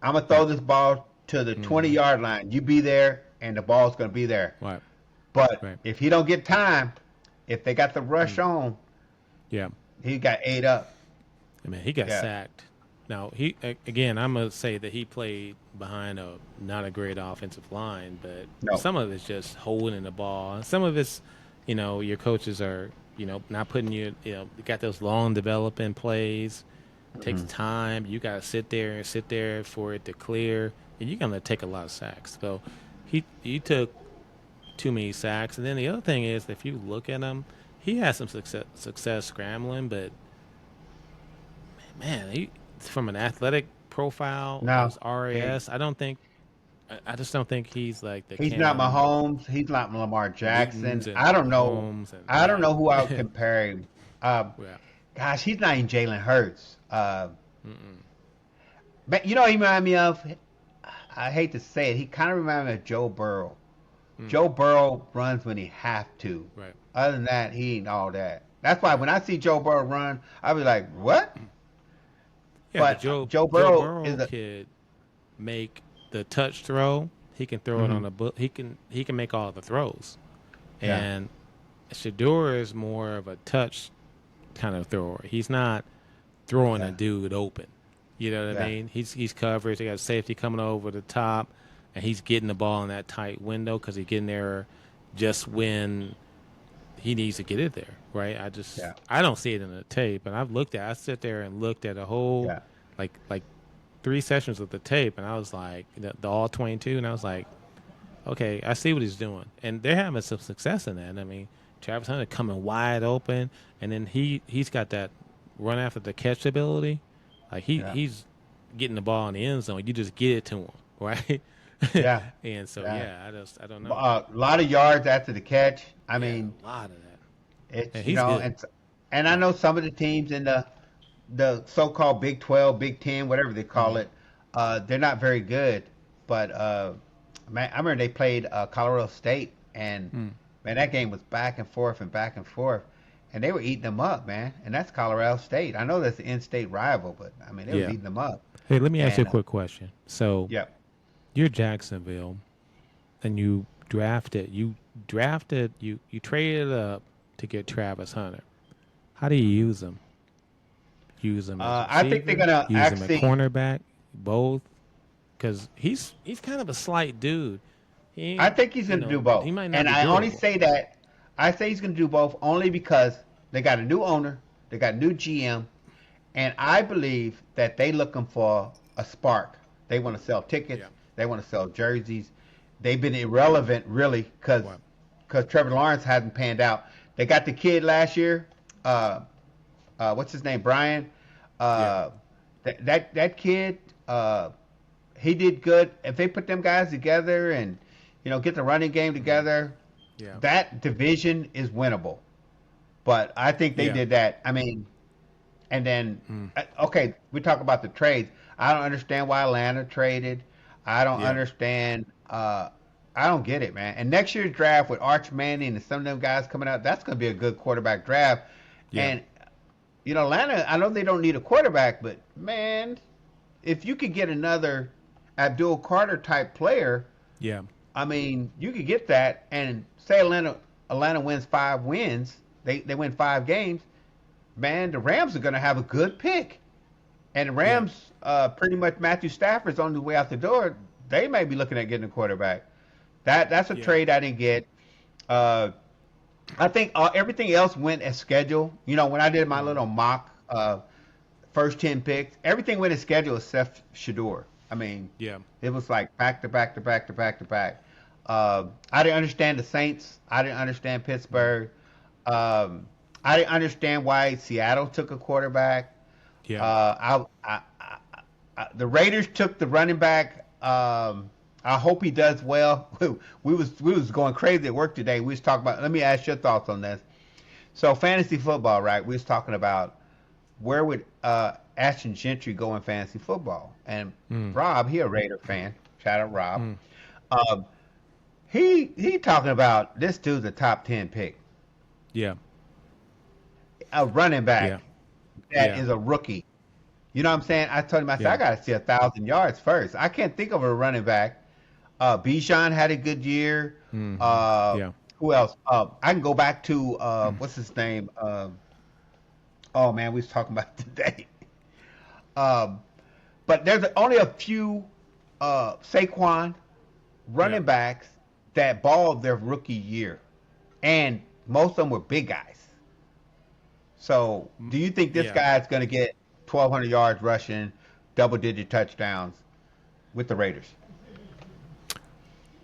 I'm gonna throw this ball to the 20-yard line. You be there, and the ball's gonna be there. Right. But Right. if he don't get time, if they got the rush on, yeah, he got ate up. I mean, he got sacked. Now I'm gonna say that he played behind not a great offensive line, but some of it's just holding the ball. Some of it's, your coaches are, not putting you got those long developing plays. It takes time. You got to sit there for it to clear, and you're gonna take a lot of sacks. So he took too many sacks. And then the other thing is, if you look at him, he has some success scrambling, but man, he from an athletic profile, as RAS, I just don't think he's like the. He's not Mahomes. He's not Lamar Jackson. I don't know. I don't know who I would compare him. Gosh, he's not even Jalen Hurts. But he reminded me of. I hate to say it. He kind of reminded me of Joe Burrow. Joe Burrow runs when he have to. Right. Other than that, he ain't all that. That's why when I see Joe Burrow run, I'll be like, what? Yeah, but Joe Burrow could make the touch throw. He can throw it on the book. He can make all the throws. And Shedeur is more of a touch kind of thrower. He's not throwing a dude open. You know what I mean? He's covered. They got safety coming over the top, and he's getting the ball in that tight window because he's getting there just when he needs to get it there, right? I don't see it in the tape, and I sit there and looked at a whole like 3 sessions of the tape, and I was like, the all 22, and I was like, okay, I see what he's doing, and they're having some success in that. I mean, Travis Hunter coming wide open, and then he's got that run after the catch ability. Like he's getting the ball in the end zone. You just get it to him, right? Yeah. And so I don't know. A lot of yards after the catch. I mean, a lot of that. It's and I know some of the teams in the so-called Big 12, Big 10, whatever they call it, they're not very good. But man, I remember they played Colorado State, and man, that game was back and forth, and they were eating them up, man. And that's Colorado State. I know that's an in-state rival, but I mean, they were eating them up. Hey, let me ask you a quick question. So, you're Jacksonville, and you traded up to get Travis Hunter. How do you use him? Use him as a receiver? I think they're gonna use him at cornerback, both, because he's kind of a slight dude. I think he's gonna do both. He might not. And I only say that. I say he's gonna do both only because they got a new owner, they got a new GM, and I believe that they looking for a spark. They want to sell tickets. They want to sell jerseys. They've been irrelevant, really, because Trevor Lawrence hasn't panned out. They got the kid last year. What's his name? Brian. That kid. He did good. If they put them guys together and get the running game together, that division is winnable. But I think they did that. I mean, and then okay, we talk about the trades. I don't understand why Atlanta traded. I don't understand. I don't get it, man. And next year's draft with Arch Manning and some of them guys coming out, that's going to be a good quarterback draft. And, Atlanta, I know they don't need a quarterback, but, man, if you could get another Abdul Carter type player, I mean, you could get that. And say Atlanta wins 5 wins, they win 5 games, man, the Rams are going to have a good pick. And the Rams, pretty much Matthew Stafford's on the way out the door. They may be looking at getting a quarterback. That's a trade I didn't get. I think everything else went as scheduled. When I did my little mock first 10 picks, everything went as scheduled except Shedeur. I mean, it was like back to back to back to back to back. I didn't understand the Saints. I didn't understand Pittsburgh. I didn't understand why Seattle took a quarterback. The Raiders took the running back. I hope he does well. We was going crazy at work today. We was talking about. Let me ask your thoughts on this. So fantasy football, right? We was talking about where would Ashton Gentry go in fantasy football, and Rob, he a Raider fan. Shout out Rob. He talking about this dude's a top 10 pick. a running back that is a rookie. You know what I'm saying? I told him, I said, I got to see 1,000 yards first. I can't think of a running back. Bijan had a good year. Who else? I can go back to what's his name? Oh man, we was talking about it today. But there's only a few Saquon running backs that balled their rookie year, and most of them were big guys. So, do you think this guy's going to get 1,200 yards rushing, double-digit touchdowns with the Raiders?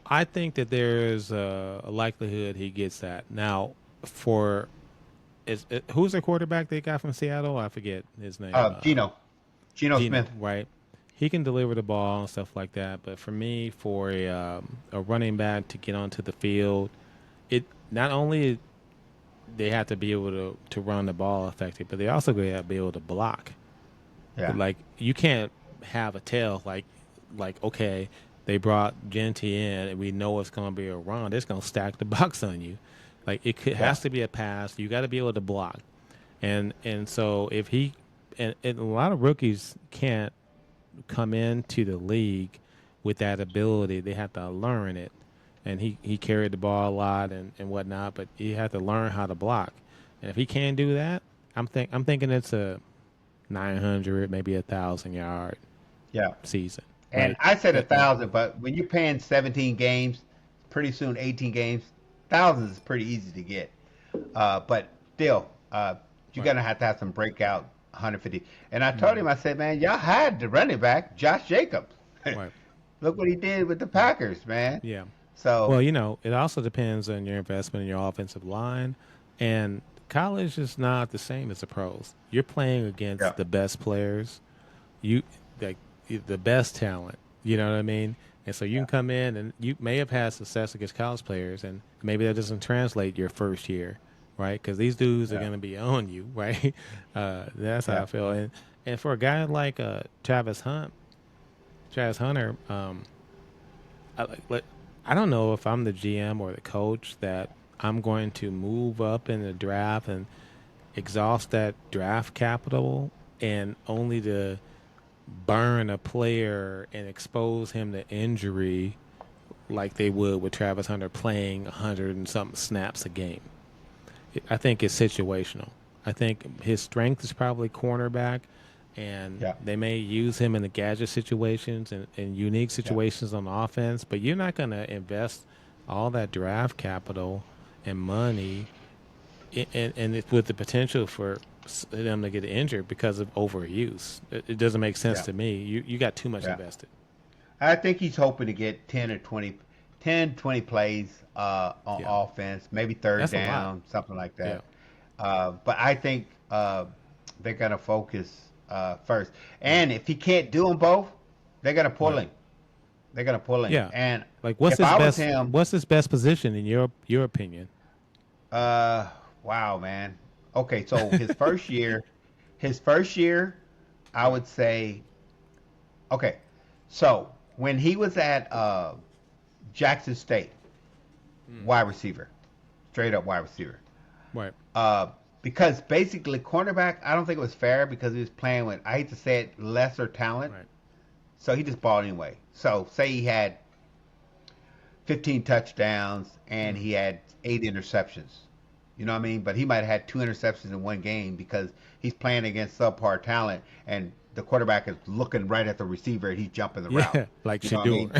I think that there's a likelihood he gets that. Now, who's the quarterback they got from Seattle? I forget his name. Geno Smith. Right. He can deliver the ball and stuff like that. But for me, for a running back to get onto the field, it not only they have to be able to run the ball effective, but they also got to be able to block. Yeah. Like you can't have a tail like okay, they brought Genty in and we know it's going to be a run. It's going to stack the box on you. Like has to be a pass. You got to be able to block. And so if he and a lot of rookies can't come into the league with that ability. They have to learn it. And he carried the ball a lot and whatnot, but he had to learn how to block. And if he can't do that, I'm thinking it's a 900, maybe 1,000 yard season. And right? I said 1,000, but when you're paying 17 games, pretty soon 18 games, thousands is pretty easy to get. But still, you're gonna have to have some breakout 150. And I told him, I said, man, y'all had the running back, Josh Jacobs. Right. Look what he did with the Packers, man. Yeah. So well, it also depends on your investment in your offensive line, and college is not the same as the pros. You're playing against the best players, the best talent. You know what I mean? And so you can come in and you may have had success against college players, and maybe that doesn't translate your first year, right? Because these dudes are going to be on you, right? That's how I feel. And for a guy like Travis Hunter, I don't know if I'm the GM or the coach that I'm going to move up in the draft and exhaust that draft capital and only to burn a player and expose him to injury like they would with Travis Hunter playing 100 and something snaps a game. I think it's situational. I think his strength is probably cornerback, and they may use him in the gadget situations and unique situations on offense, but you're not going to invest all that draft capital and money and with the potential for them to get injured because of overuse. It doesn't make sense to me. You got too much invested. I think he's hoping to get 10, 20 plays on offense, maybe third down, something like that. But I think they're going to focus first. And if he can't do them both, they're going to pull him. They're going to pull him. Yeah. And like what's his best position in your opinion? Wow, man. Okay, so his first year, I would say, okay, so when he was at Jackson State, wide receiver, straight up wide receiver. Right. Because basically cornerback, I don't think it was fair because he was playing with, I hate to say it, lesser talent. Right. So he just balled anyway. So say he had 15 touchdowns and he had 8 interceptions. You know what I mean? But he might have had 2 interceptions in one game because he's playing against subpar talent and the quarterback is looking right at the receiver and he's jumping the route. Like Shedeur. I mean?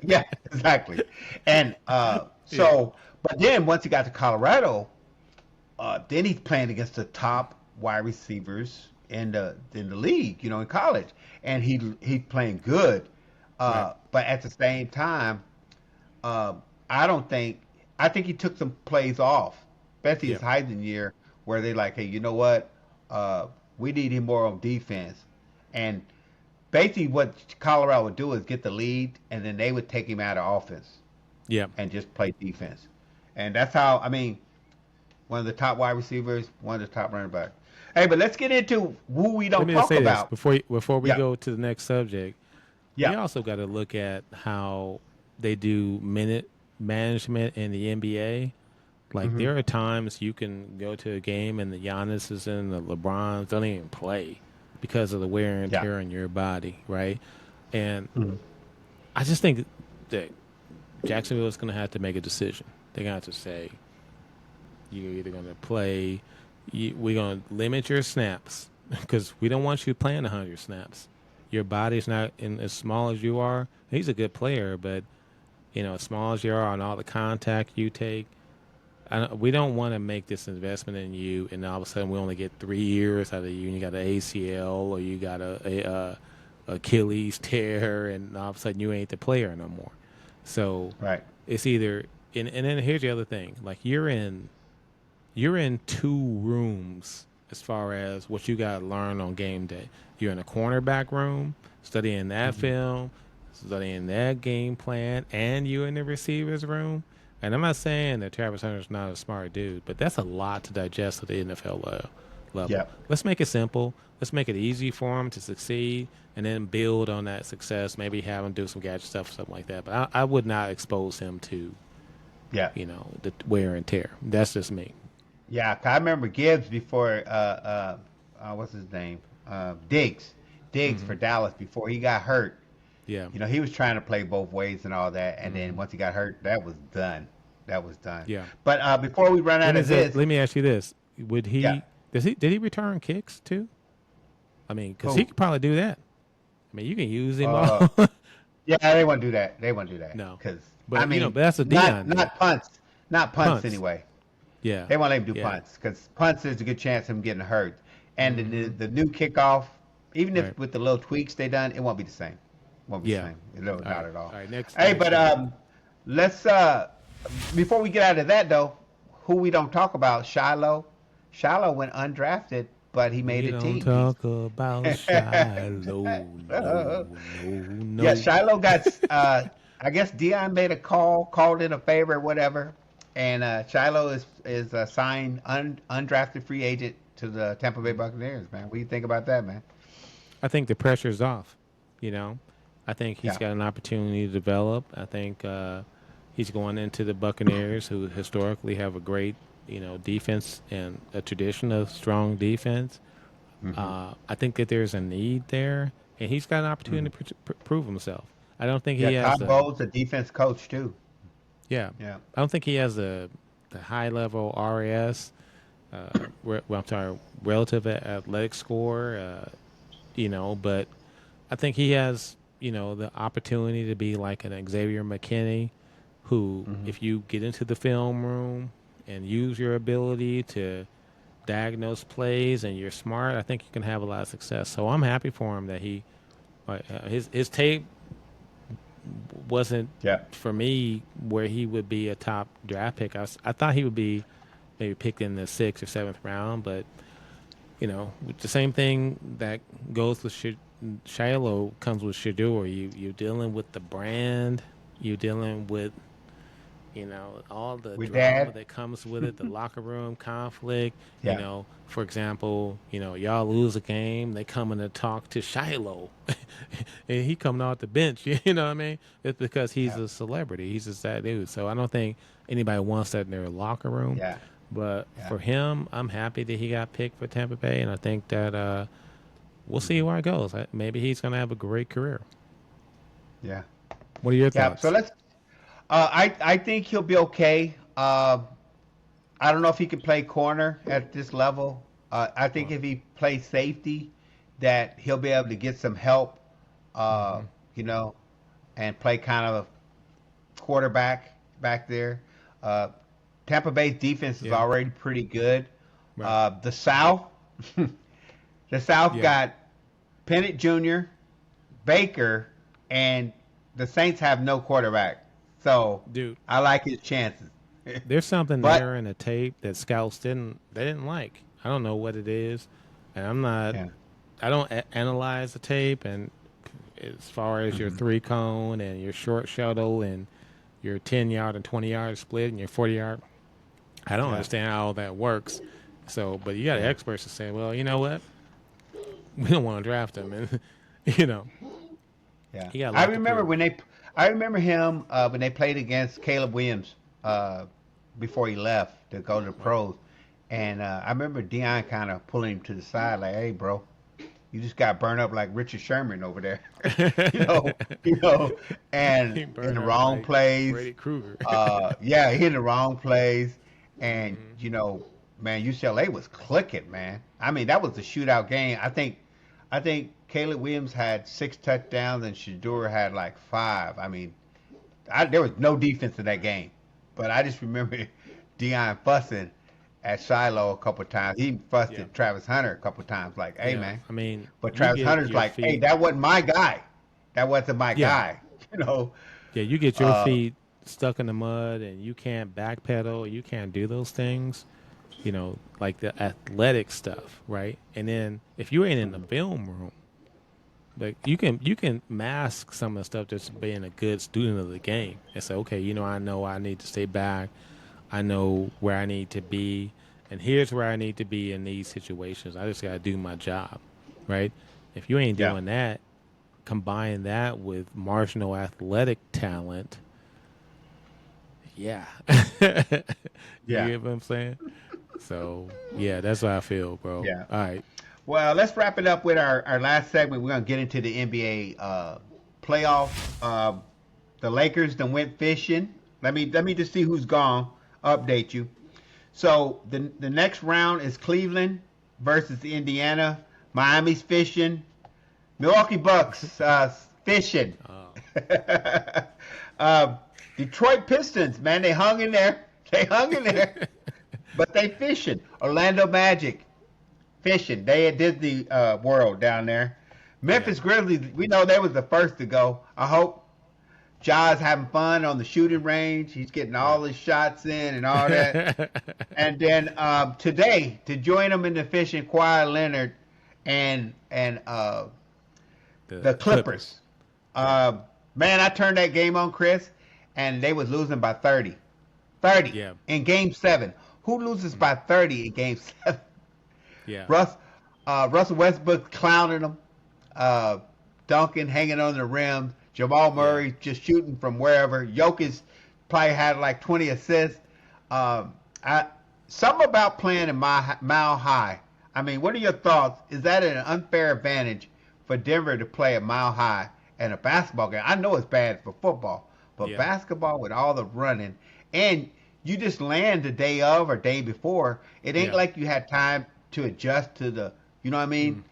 Yeah, exactly. And but then once he got to Colorado, then he's playing against the top wide receivers in the league, in college, and he's playing good. But at the same time, I think he took some plays off, especially his Heisman year, where they like, hey, you know what? We need him more on defense, and basically what Colorado would do is get the lead, and then they would take him out of offense, and just play defense, and that's how one of the top wide receivers, one of the top running backs. Hey, but let's get into who we don't talk about. Before we go to the next subject, we also got to look at how they do minute management in the NBA. Like there are times you can go to a game and the Giannis is in, the LeBrons don't even play because of the wear and tear on your body, right? And I just think that Jacksonville is going to have to make a decision. They're going to have to say, you're either going to play, we're going to limit your snaps because we don't want you playing 100 snaps. Your body's not as small as you are. He's a good player, but, as small as you are on all the contact you take, we don't want to make this investment in you, and all of a sudden we only get 3 years out of you, and you got an ACL or you got a Achilles tear, and all of a sudden you ain't the player no more. So it's either, and then here's the other thing: like you're in 2 rooms as far as what you got to learn on game day. You're in a cornerback room studying that film, studying that game plan, and you're in the receivers room. And I'm not saying that Travis Hunter's not a smart dude, but that's a lot to digest at the NFL level. Yep. Let's make it simple. Let's make it easy for him to succeed, and then build on that success. Maybe have him do some gadget stuff or something like that. But I would not expose him to, the wear and tear. That's just me. Yeah, I remember Gibbs before. What's his name? Diggs for Dallas before he got hurt. Yeah. He was trying to play both ways and all that, and then once he got hurt, that was done. Yeah. But before we run out of this, let me ask you this: would he? Yeah. Did he return kicks too? I mean, because he could probably do that. I mean, you can use him all. Yeah, they won't do that. No, because but that's a Dion. Not punts anyway. Yeah, they won't let him do punts because punts is a good chance of him getting hurt. And the new kickoff, even if with the little tweaks they done, it won't be the same. Won't be the same. No, not at all. All right, next. Hey, but let's before we get out of that though, who we don't talk about, Shiloh. Shiloh went undrafted, but he made a team. Don't talk about Shiloh. No. Yeah, Shiloh got. I guess Dion made a called in a favor, or whatever, and Shiloh is a signed undrafted free agent to the Tampa Bay Buccaneers. Man, what do you think about that, man? I think the pressure's off. I think he's got an opportunity to develop. I think he's going into the Buccaneers, who historically have a great, defense and a tradition of strong defense. I think that there's a need there, and he's got an opportunity to prove himself. I don't think he has. Todd Bowles, a defense coach too. Yeah. I don't think he has the high level RAS. Relative athletic score. But I think he has, the opportunity to be like an Xavier McKinney, who, if you get into the film room and use your ability to diagnose plays and you're smart, I think you can have a lot of success. So I'm happy for him that his tape wasn't for me where he would be a top draft pick. I thought he would be maybe picked in the 6th or 7th round, but the same thing that goes with Shiloh comes with Shedeur. You're dealing with the brand. You're dealing with, all the drama that comes with it, the locker room conflict. For example, y'all lose a game, they come in to talk to Shiloh, and he coming off the bench. You know what I mean? It's because he's a celebrity. He's just that dude. So I don't think anybody wants that in their locker room. Yeah. But for him, I'm happy that he got picked for Tampa Bay, and I think that we'll see where it goes. Maybe he's going to have a great career. Yeah. What are your thoughts? So let's. I think he'll be okay. I don't know if he can play corner at this level. I think if he plays safety, that he'll be able to get some help. And play kind of a quarterback back there. Tampa Bay's defense is already pretty good. Right. The South got Penix Jr., Baker, and the Saints have no quarterback. So, dude, I like his chances. There's something there in the tape that scouts didn't like. I don't know what it is, and I'm not. Yeah. I don't analyze the tape, and as far as your 3-cone and your short shuttle and your 10-yard and 20-yard split and your 40-yard. I don't understand how all that works. So, but you got experts to say, well, you know what? We don't want to draft him, and Yeah. I remember him when they played against Caleb Williams before he left to go to the pros. And I remember Dion kind of pulling him to the side, like, "Hey, bro, you just got burned up like Richard Sherman over there, you know, you know, and He in burned the up wrong like place. Freddy Krueger. Yeah, he in the wrong place, and Hmm. man, UCLA was clicking, man. I mean, that was a shootout game. I think Caleb Williams had 6 touchdowns and Shedeur had like 5. I mean, there was no defense in that game, but I just remember Dion fussing at Shiloh a couple times. He fussed Yeah, at Travis Hunter a couple times, like, "Hey, yeah. man." I mean, But you Travis get Hunter's your like, "Hey, feet. that wasn't my guy. That wasn't my Yeah, guy." You know. yeah. You get your Uh, feet stuck in the mud, and you can't backpedal. You can't do those things. Like the athletic stuff, right? And then if you ain't in the film room, like you can mask some of the stuff just being a good student of the game and say, okay, I know I need to stay back. I know where I need to be, and here's where I need to be in these situations. I just got to do my job, right? If you ain't yeah, doing that, combine that with marginal athletic talent, yeah. You yeah, get what I'm saying? So yeah, that's how I feel, bro. yeah. All right. Well, let's wrap it up with our last segment. We're gonna get into the NBA playoffs. The Lakers then went fishing. Let me just see who's gone. Update you. So the next round is Cleveland versus Indiana. Miami's fishing. Milwaukee Bucks fishing. Oh, uh, Detroit Pistons, man, they hung in there. They hung in there, but they fishing. Orlando Magic fishing. They at Disney World down there. yeah. Memphis Grizzlies, we know they was the first to go. I hope Ja's having fun on the shooting range. He's getting all his shots in and all that. Yeah. And then today, to join them in the fishing, Kawhi Leonard and the The Clippers. Clippers. Yeah. Man, I turned that game on, Chris, and they was losing by 30. 30 Yeah. in Game 7. Who loses by 30 in Game 7? Yeah. Russell Westbrook clowning them, Duncan hanging on the rim, Jamal Yeah. Murray just shooting from wherever. Jokic probably had like 20 assists. I Something about playing in Mile High. I mean, what are your thoughts? Is that an unfair advantage for Denver to play at Mile High and a basketball game? I know it's bad for football, but Yeah. basketball with all the running and you just land the day of or day before. It ain't Yeah. like you had time to adjust to the. You know what I mean?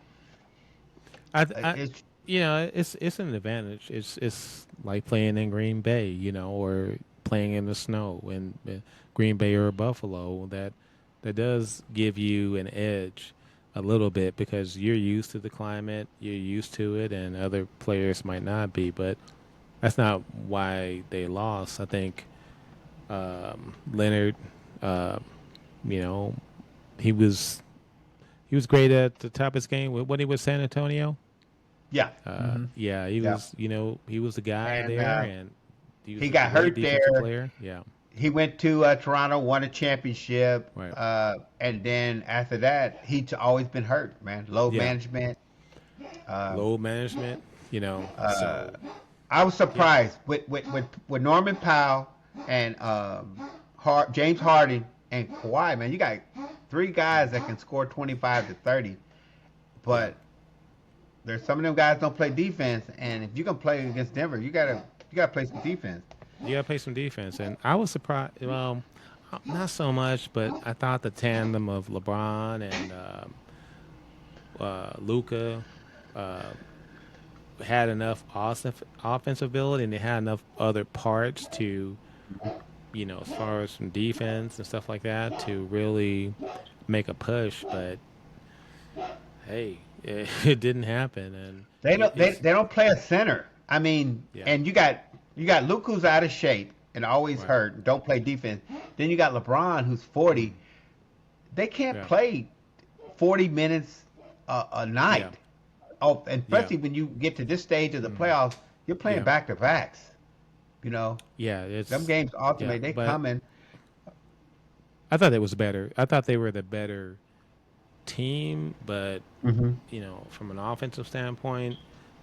I It's it's an advantage. It's like playing in Green Bay, or playing in the snow in Green Bay or Buffalo. That does give you an edge a little bit because you're used to the climate, you're used to it, and other players might not be. But that's not why they lost. I think Leonard, uh, you know, he was great at the top of his game when he was San Antonio. yeah. Yeah, he Yeah. was. He was the guy And there, and he was he a got great hurt defensive there. player. Yeah, He went to Toronto, won a championship, right. and then after that, he's always been hurt, man. Load Yeah, management. Uh, load management. uh, So I was yeah, surprised with Norman Powell and James Harden and Kawhi. Man, you got three guys that can score 25 to 30, yeah. but there's some of them guys don't play defense, and if you can play against Denver, you gotta play some defense. You gotta play some defense, and I was surprised. Well, not so much, but I thought the tandem of LeBron and Luca had enough offensive ability, and they had enough other parts to, as far as some defense and stuff like that, to really make a push. But hey, it didn't happen, and They don't they, it's they don't play a center. I mean, yeah, and you got Luke who's out of shape and always right, hurt, don't play defense. Then you got LeBron who's 40. They can't yeah, play 40 minutes a night. yeah, Oh, and yeah, especially when you get to this stage of the playoffs, you're playing yeah, back to backs. You know, yeah. them It's games yeah, ultimately they but coming. I thought it was better. I thought they were the better team, but Hmm. from an offensive standpoint,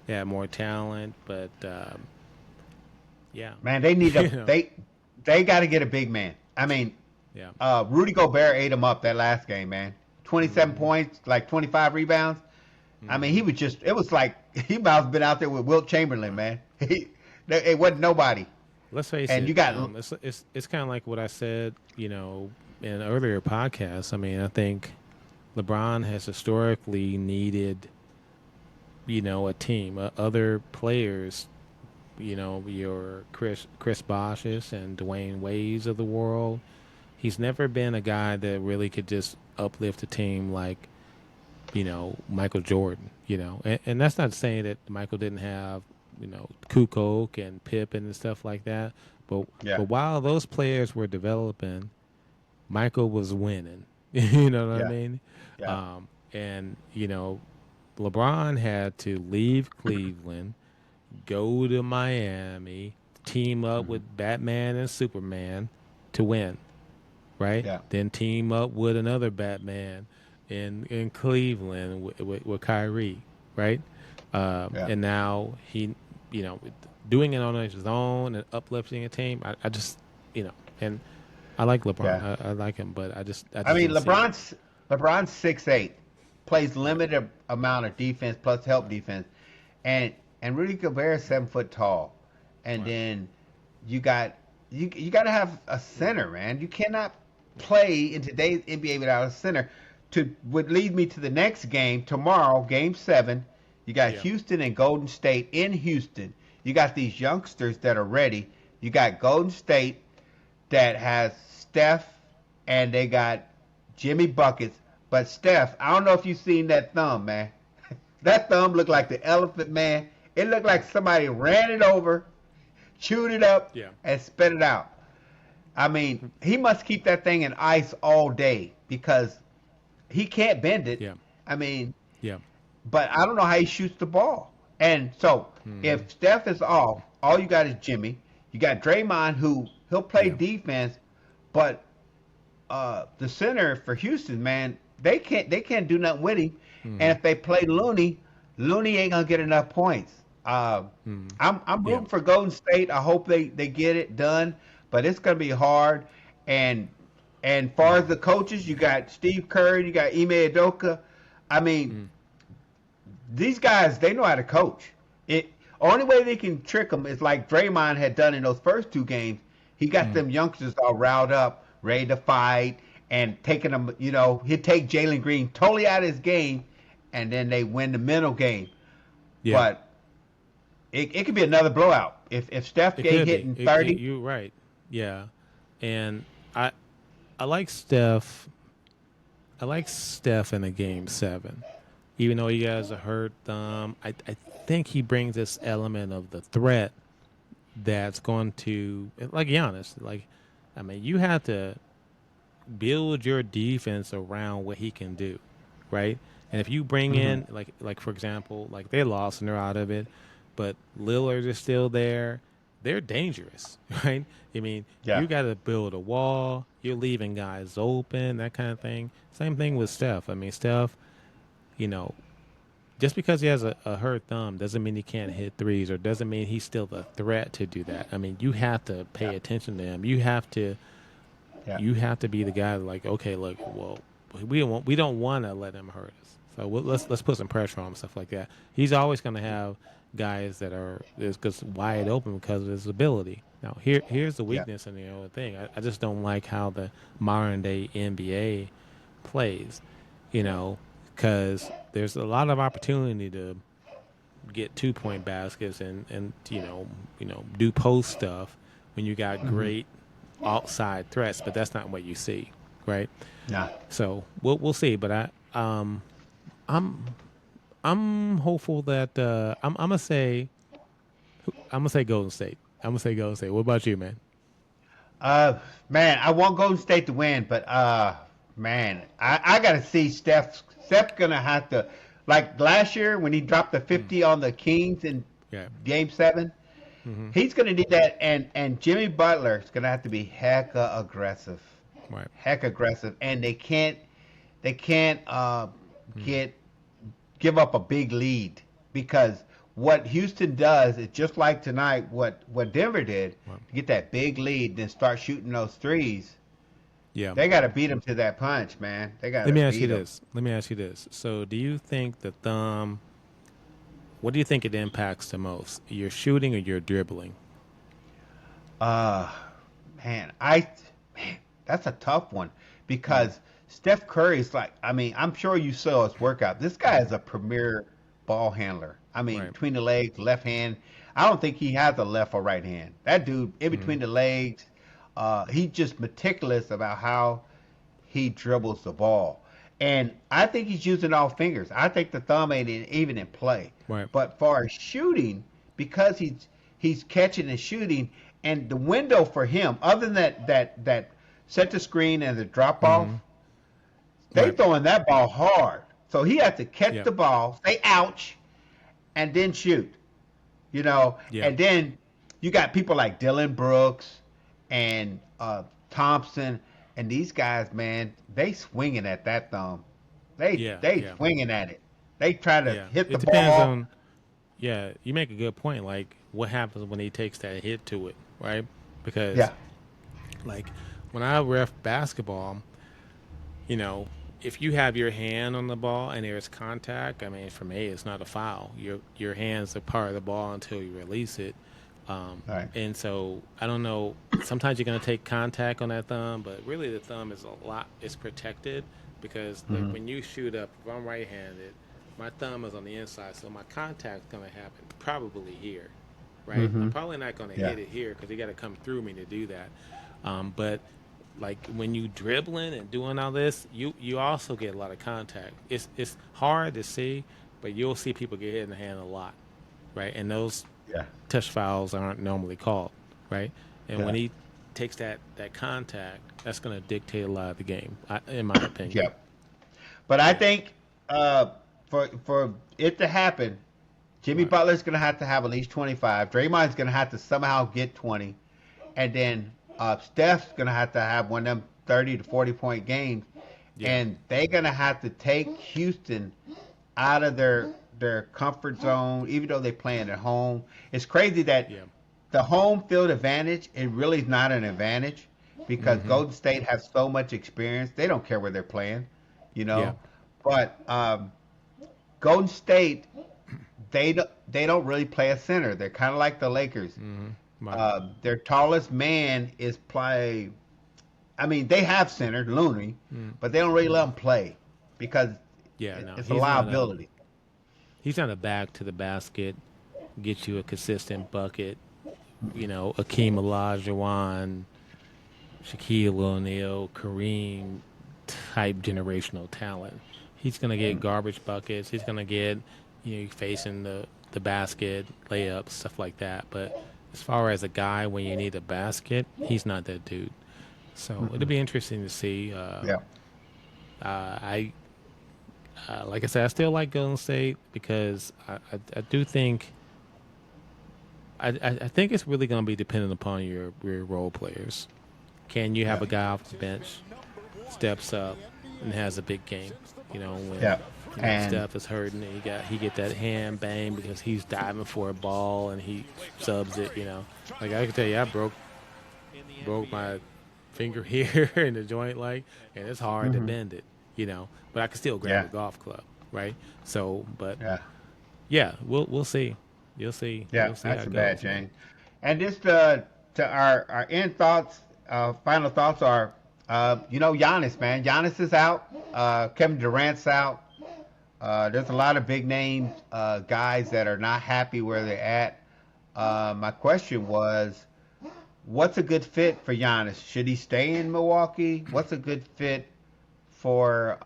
they had more talent. But yeah, Man, they need you a know, they got to get a big man. I mean, Rudy Gobert ate him up that last game, man. 27 points, like 25 rebounds. I mean, he was just, it was like he must have been out there with Wilt Chamberlain, man. It wasn't nobody. Let's face and it, you got it's kind of like what I said, in earlier podcasts. I mean, I think LeBron has historically needed, a team, other players, your Chris Bosh's and Dwayne Wade's of the world. He's never been a guy that really could just uplift a team like, Michael Jordan, and that's not saying that Michael didn't have, Kukoc and Pippen and stuff like that. But while those players were developing, Michael was winning. You know what I mean? Yeah. And, LeBron had to leave Cleveland, go to Miami, team up with Batman and Superman to win, right? Yeah. Then team up with another Batman in Cleveland with Kyrie, right? And now he, doing it on his own and uplifting a team. I just, and I like LeBron. Yeah. I like him, but I just mean, LeBron's 6'8", plays limited amount of defense plus help defense, and Rudy Gobert is 7 foot tall, and then you got to have a center, man. You cannot play in today's NBA without a center. Would lead me to the next game tomorrow, Game 7. You got Houston and Golden State in Houston. You got these youngsters that are ready. You got Golden State that has Steph, and they got Jimmy Buckets. But Steph, I don't know if you've seen that thumb, man. That thumb looked like the Elephant Man. It looked like somebody ran it over, chewed it up, and spit it out. I mean, he must keep that thing in ice all day because he can't bend it. Yeah. I mean, but I don't know how he shoots the ball. And so if Steph is off, all you got is Jimmy. You got Draymond, who he'll play defense, but the center for Houston, man, they can't do nothing with him. And if they play Looney ain't gonna get enough points. I'm rooting for Golden State. I hope they get it done, but it's gonna be hard. And far as the coaches, you got Steve Kerr, you got Ime Udoka. I mean, these guys, they know how to coach. Only way they can trick them is like Draymond had done in those first 2 games. He got them youngsters all riled up, ready to fight, and taking them, he'd take Jalen Green totally out of his game, and then they win the mental game. Yeah. But it could be another blowout. If Steph get hitting 30. You're right. Yeah. And I like Steph. I like Steph in a Game 7. Even though he has a hurt thumb, I think he brings this element of the threat that's going to, like Giannis, you have to build your defense around what he can do, right? And if you bring in, like for example, like they lost and they're out of it, but Lillard is still there, they're dangerous, right? I mean, you got to build a wall. You're leaving guys open, that kind of thing. Same thing with Steph. I mean, Steph, just because he has a hurt thumb doesn't mean he can't hit threes, or doesn't mean he's still the threat to do that. I mean, you have to pay attention to him. You have to be the guy like, okay, look, well, we don't want to let him hurt us. So let's put some pressure on him, stuff like that. He's always going to have guys that are just wide open because of his ability. Now, here's the weakness in the other thing. I just don't like how the modern day NBA plays, because there's a lot of opportunity to get 2-point baskets and do post stuff when you got great outside threats, but that's not what you see, right? Yeah. So we'll see, but I'm hopeful that I'm gonna say Golden State. I'm gonna say Golden State. What about you, man? Man, I want Golden State to win, but man, I gotta see Steph's gonna have to, like last year when he dropped the 50 on the Kings in Game 7. He's gonna need that, and Jimmy Butler is gonna have to be hecka aggressive, right? Heck aggressive, and they can't give up a big lead, because what Houston does is just like tonight, what Denver did, to get that big lead, then start shooting those threes. Yeah. They got to beat him to that punch, man. They got to Let me ask beat you him. this. Let me ask you this. So, do you think the thumb? What do you think it impacts the most? Your shooting or your dribbling? Uh, man, man, that's a tough one because Steph Curry's like, I mean, I'm sure you saw his workout. This guy is a premier ball handler. I mean, Right. between the legs, left hand. I don't think he has a left or right hand. That dude, in Mm-hmm. between the legs, he's just meticulous about how he dribbles the ball. And I think he's using all fingers. I think the thumb ain't even in play. Right. But for shooting, because he's catching and shooting, and the window for him, other than that set the screen and the drop off, Mm-hmm. they Right. throwing that ball hard. So he has to catch Yep. the ball, say ouch, and then shoot. You know, Yep. and then you got people like Dylan Brooks and Thompson and these guys, man, they swinging at that thumb. They Yeah. they Yeah. swinging at it. They try to Yeah. hit the It depends ball. on. Yeah, you make a good point. Like, what happens when he takes that hit to it, right? Because, Yeah. like, when I ref basketball, you know, if you have your hand on the ball and there's contact, I mean, for me, it's not a foul. Your hands are part of the ball until you release it. All right. And so I don't know. Sometimes you're gonna take contact on that thumb, but really the thumb is a lot. It's protected because like when you shoot up, if I'm right-handed, my thumb is on the inside, so my contact's gonna happen probably here, right? I'm probably not gonna Yeah. hit it here because you got to come through me to do that. But like when you dribbling and doing all this, you also get a lot of contact. It's hard to see, but you'll see people get hit in the hand a lot, right? And those Yeah. touch fouls aren't normally called, right? And when Yeah. he takes that contact, that's going to dictate a lot of the game, in my opinion. Yep. But I Yeah. think for it to happen, Jimmy Right. Butler's gonna have to have at least 25. Draymond's gonna have to somehow get 20, and then Steph's gonna have to have one of them 30 to 40 point games, Yeah. and they're gonna have to take Houston out of their comfort zone, even though they're playing at home. It's crazy that Yeah. the home field advantage, it really is not an advantage because Golden State has so much experience. They don't care where they're playing, you know. Yeah. But Golden State, they don't really play a center. They're kind of like the Lakers. Right. Their tallest man is play. I mean, they have center Looney, but they don't really let him play because Yeah. No, it's a liability. He's not a back to the basket, get you a consistent bucket. You know, Akeem Olajuwon, Shaquille O'Neal, Kareem type generational talent. He's gonna get garbage buckets. He's gonna get facing the basket, layups, stuff like that. But as far as a guy when you need a basket, he's not that dude. So it'll be interesting to see. Yeah. I like I said, I still like Golden State because I do think I think it's really going to be dependent upon your role players. Can you have a guy off the bench steps up and has a big game? You know when And Steph is hurting and he get that hand bang because he's diving for a ball and he subs it. You know, like I can tell you, I broke my finger here in the joint, like, and it's hard to bend it. You know, but I can still grab a golf club, right? So, but yeah, we'll see. You'll see. Yeah, You'll see that's how a it bad goes, change. And just to our end thoughts, final thoughts are, Giannis, man. Giannis is out. Kevin Durant's out. There's a lot of big name guys that are not happy where they're at. My question was, what's a good fit for Giannis? Should he stay in Milwaukee? What's a good fit for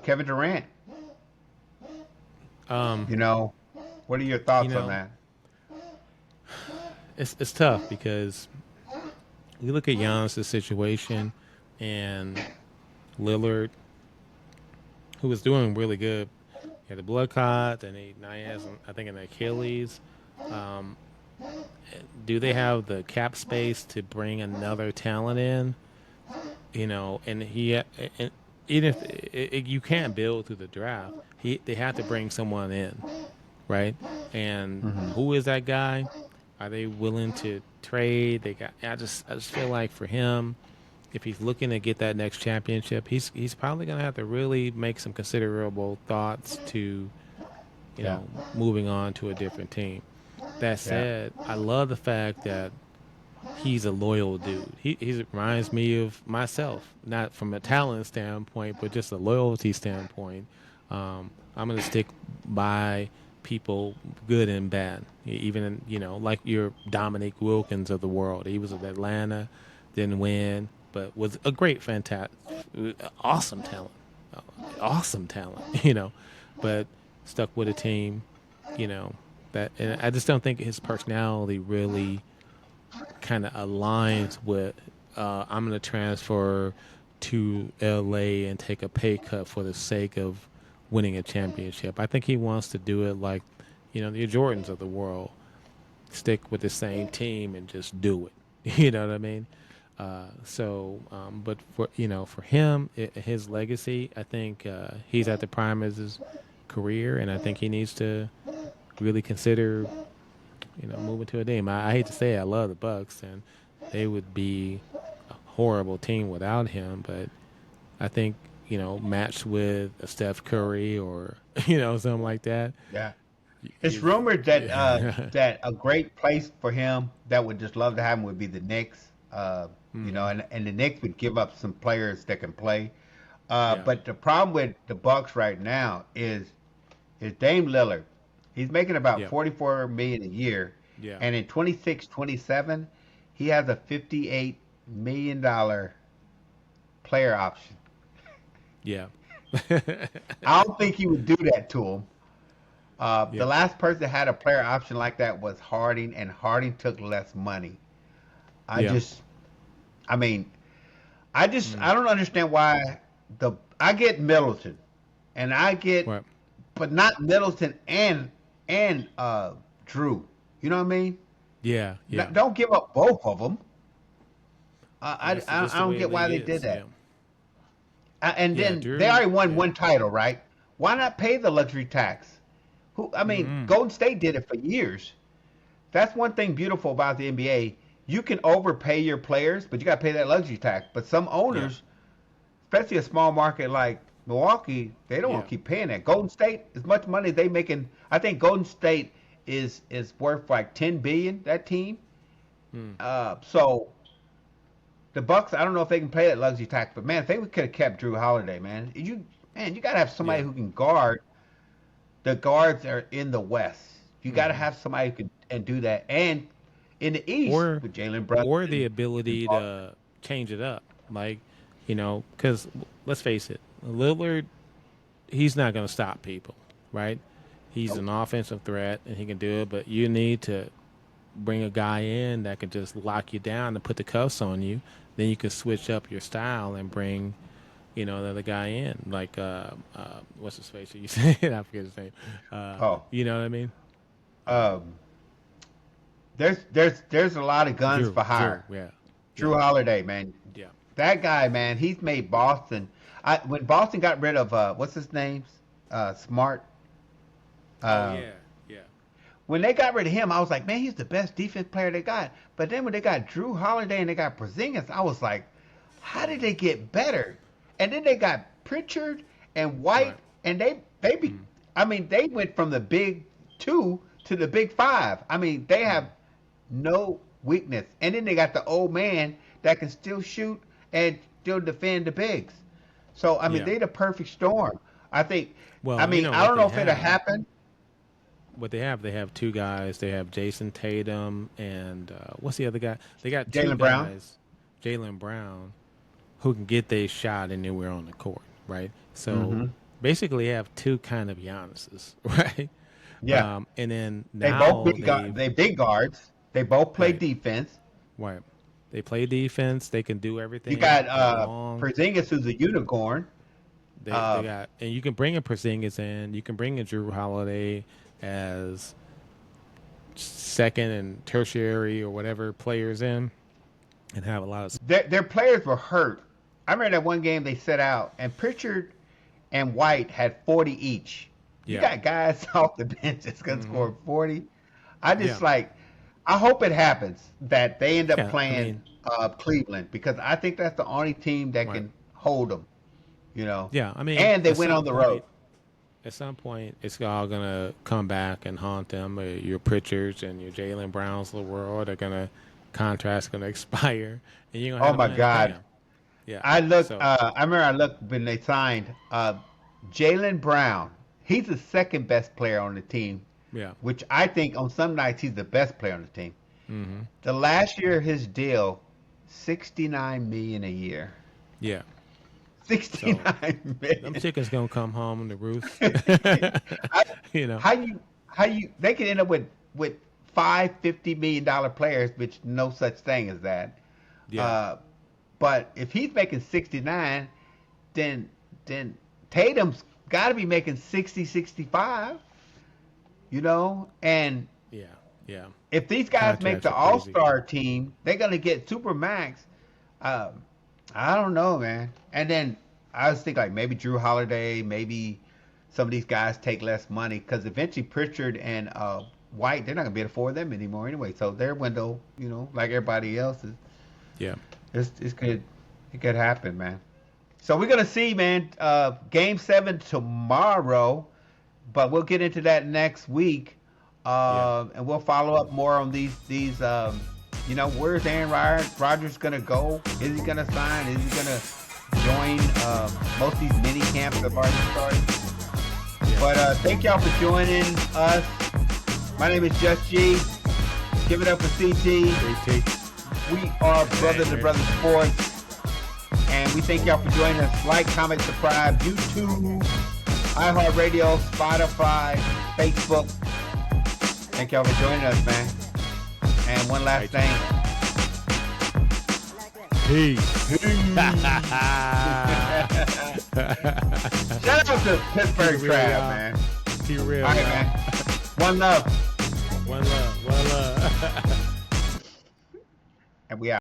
Kevin Durant? What are your thoughts on that? It's tough because you look at Giannis' situation and Lillard, who was doing really good. He had a blood clot, and now he has, I think, an Achilles. Do they have the cap space to bring another talent in? And and even if you can't build through the draft, they have to bring someone in, right? And who is that guy? Are they willing to trade? I just feel like for him, if he's looking to get that next championship, he's probably gonna have to really make some considerable thoughts to, moving on to a different team. That said, I love the fact that he's a loyal dude. He reminds me of myself, not from a talent standpoint, but just a loyalty standpoint. I'm gonna stick by people, good and bad. Even like your Dominique Wilkins of the world. He was with Atlanta, didn't win, but was a great, fantastic, awesome talent, but stuck with a team, that, and I just don't think his personality really kind of aligns with I'm going to transfer to LA and take a pay cut for the sake of winning a championship. I think he wants to do it like, the Jordans of the world, stick with the same team and just do it. You know what I mean? But for him, his legacy, I think he's at the prime of his career, and I think he needs to really consider, moving to a team. I hate to say it, I love the Bucks, and they would be a horrible team without him. But I think matched with a Steph Curry or something like that. Yeah, it's rumored that that a great place for him that would just love to have him would be the Knicks. And the Knicks would give up some players that can play. But the problem with the Bucks right now is Dame Lillard. He's making about $44 million a year. Yeah. And in 26-27, he has a $58 million player option. Yeah. I don't think he would do that to him. The last person that had a player option like that was Harding, and Harding took less money. I don't understand why I get Middleton, and I get, but not Middleton and Drew. You know what I mean? Yeah. Don't give up both of them. I don't get why they did that. And then Drew, they already won one title, right? Why not pay the luxury tax? Golden State did it for years. That's one thing beautiful about the NBA. You can overpay your players, but you got to pay that luxury tax. But some owners, especially a small market like Milwaukee, they don't want to keep paying that. Golden State, as much money they making, I think Golden State is worth like $10 billion. That team. So the Bucks, I don't know if they can pay that luxury tax, but man, if they could have kept Drew Holiday, man, you got to have somebody who can guard. The guards are in the West. You got to have somebody who can do that, and in the East with Jalen Brunson, or the ability to change it up, like because let's face it, Lillard, he's not going to stop people, right? He's an offensive threat and he can do it, but you need to bring a guy in that can just lock you down and put the cuffs on you. Then you can switch up your style and bring, the other guy in, like what's his face? You said I forget his name. You know what I mean? There's a lot of guns for hire. Drew Holiday, man. Yeah. That guy, man, he's made Boston. When Boston got rid of what's his name? Smart. When they got rid of him, I was like, man, he's the best defense player they got. But then when they got Drew Holiday and they got Porzingis, I was like, how did they get better? And then they got Pritchard and White, and they went from the big 2 to the big 5. I mean, they have no weakness. And then they got the old man that can still shoot and still defend the bigs. So, they're the perfect storm. I think, I don't know if it'll happen. What they have two guys. They have Jason Tatum and what's the other guy? They got two guys, Jaylen Brown, who can get their shot anywhere on the court, right? So basically, have two kind of Giannis's, right? Yeah. And then now they big guards. They both play defense. Right. They play defense. They can do everything. You got Porzingis, who's a unicorn. They got, and you can bring a Porzingis in. You can bring a Drew Holiday as second and tertiary or whatever players in, and have a lot of their players were hurt. I remember that one game they set out, and Pritchard and White had 40 each. You got guys off the bench that's gonna score 40. I hope it happens that they end up playing Cleveland, because I think that's the only team that can hold them. Yeah, I mean, and they went on the road. At some point, it's all gonna come back and haunt them. Your Pritchards and your Jaylen Browns of the world are gonna contracts gonna expire, and you're gonna. Oh my God! Yeah, I looked. I remember I looked when they signed Jaylen Brown. He's the second best player on the team. Yeah. Which I think on some nights he's the best player on the team. Mm-hmm. The last year his deal, $69 million a year. Yeah. 69 million. Them chickens gonna come home on the roof. How you they could end up with five $50 million players, which no such thing as that. Yeah. But if he's making 69, then Tatum's got to be making 60, 65. And yeah. If these guys make the All-Star team, they're gonna get Supermax. I don't know, man. And then I was thinking like maybe Drew Holiday, maybe some of these guys take less money, because eventually Pritchard and White, they're not gonna be able to afford them anymore anyway. So their window, like everybody else's. Yeah, it could happen, man. So we're gonna see, man. Game 7 tomorrow, but we'll get into that next week, and we'll follow up more on these. Where's Aaron Rodgers gonna go? Is he gonna sign? Is he gonna join? Most of these mini camps have already started. Yeah. But thank y'all for joining us. My name is JustG. Give it up for CT. We are Brother to Brother Sports, and we thank y'all for joining us. Like, comment, subscribe, YouTube, iHeartRadio, Spotify, Facebook. Thank y'all for joining us, man. And one last thing. Peace. Shout out to Pittsburgh crowd, man. Be real. All right, man. One love. One love. And we out.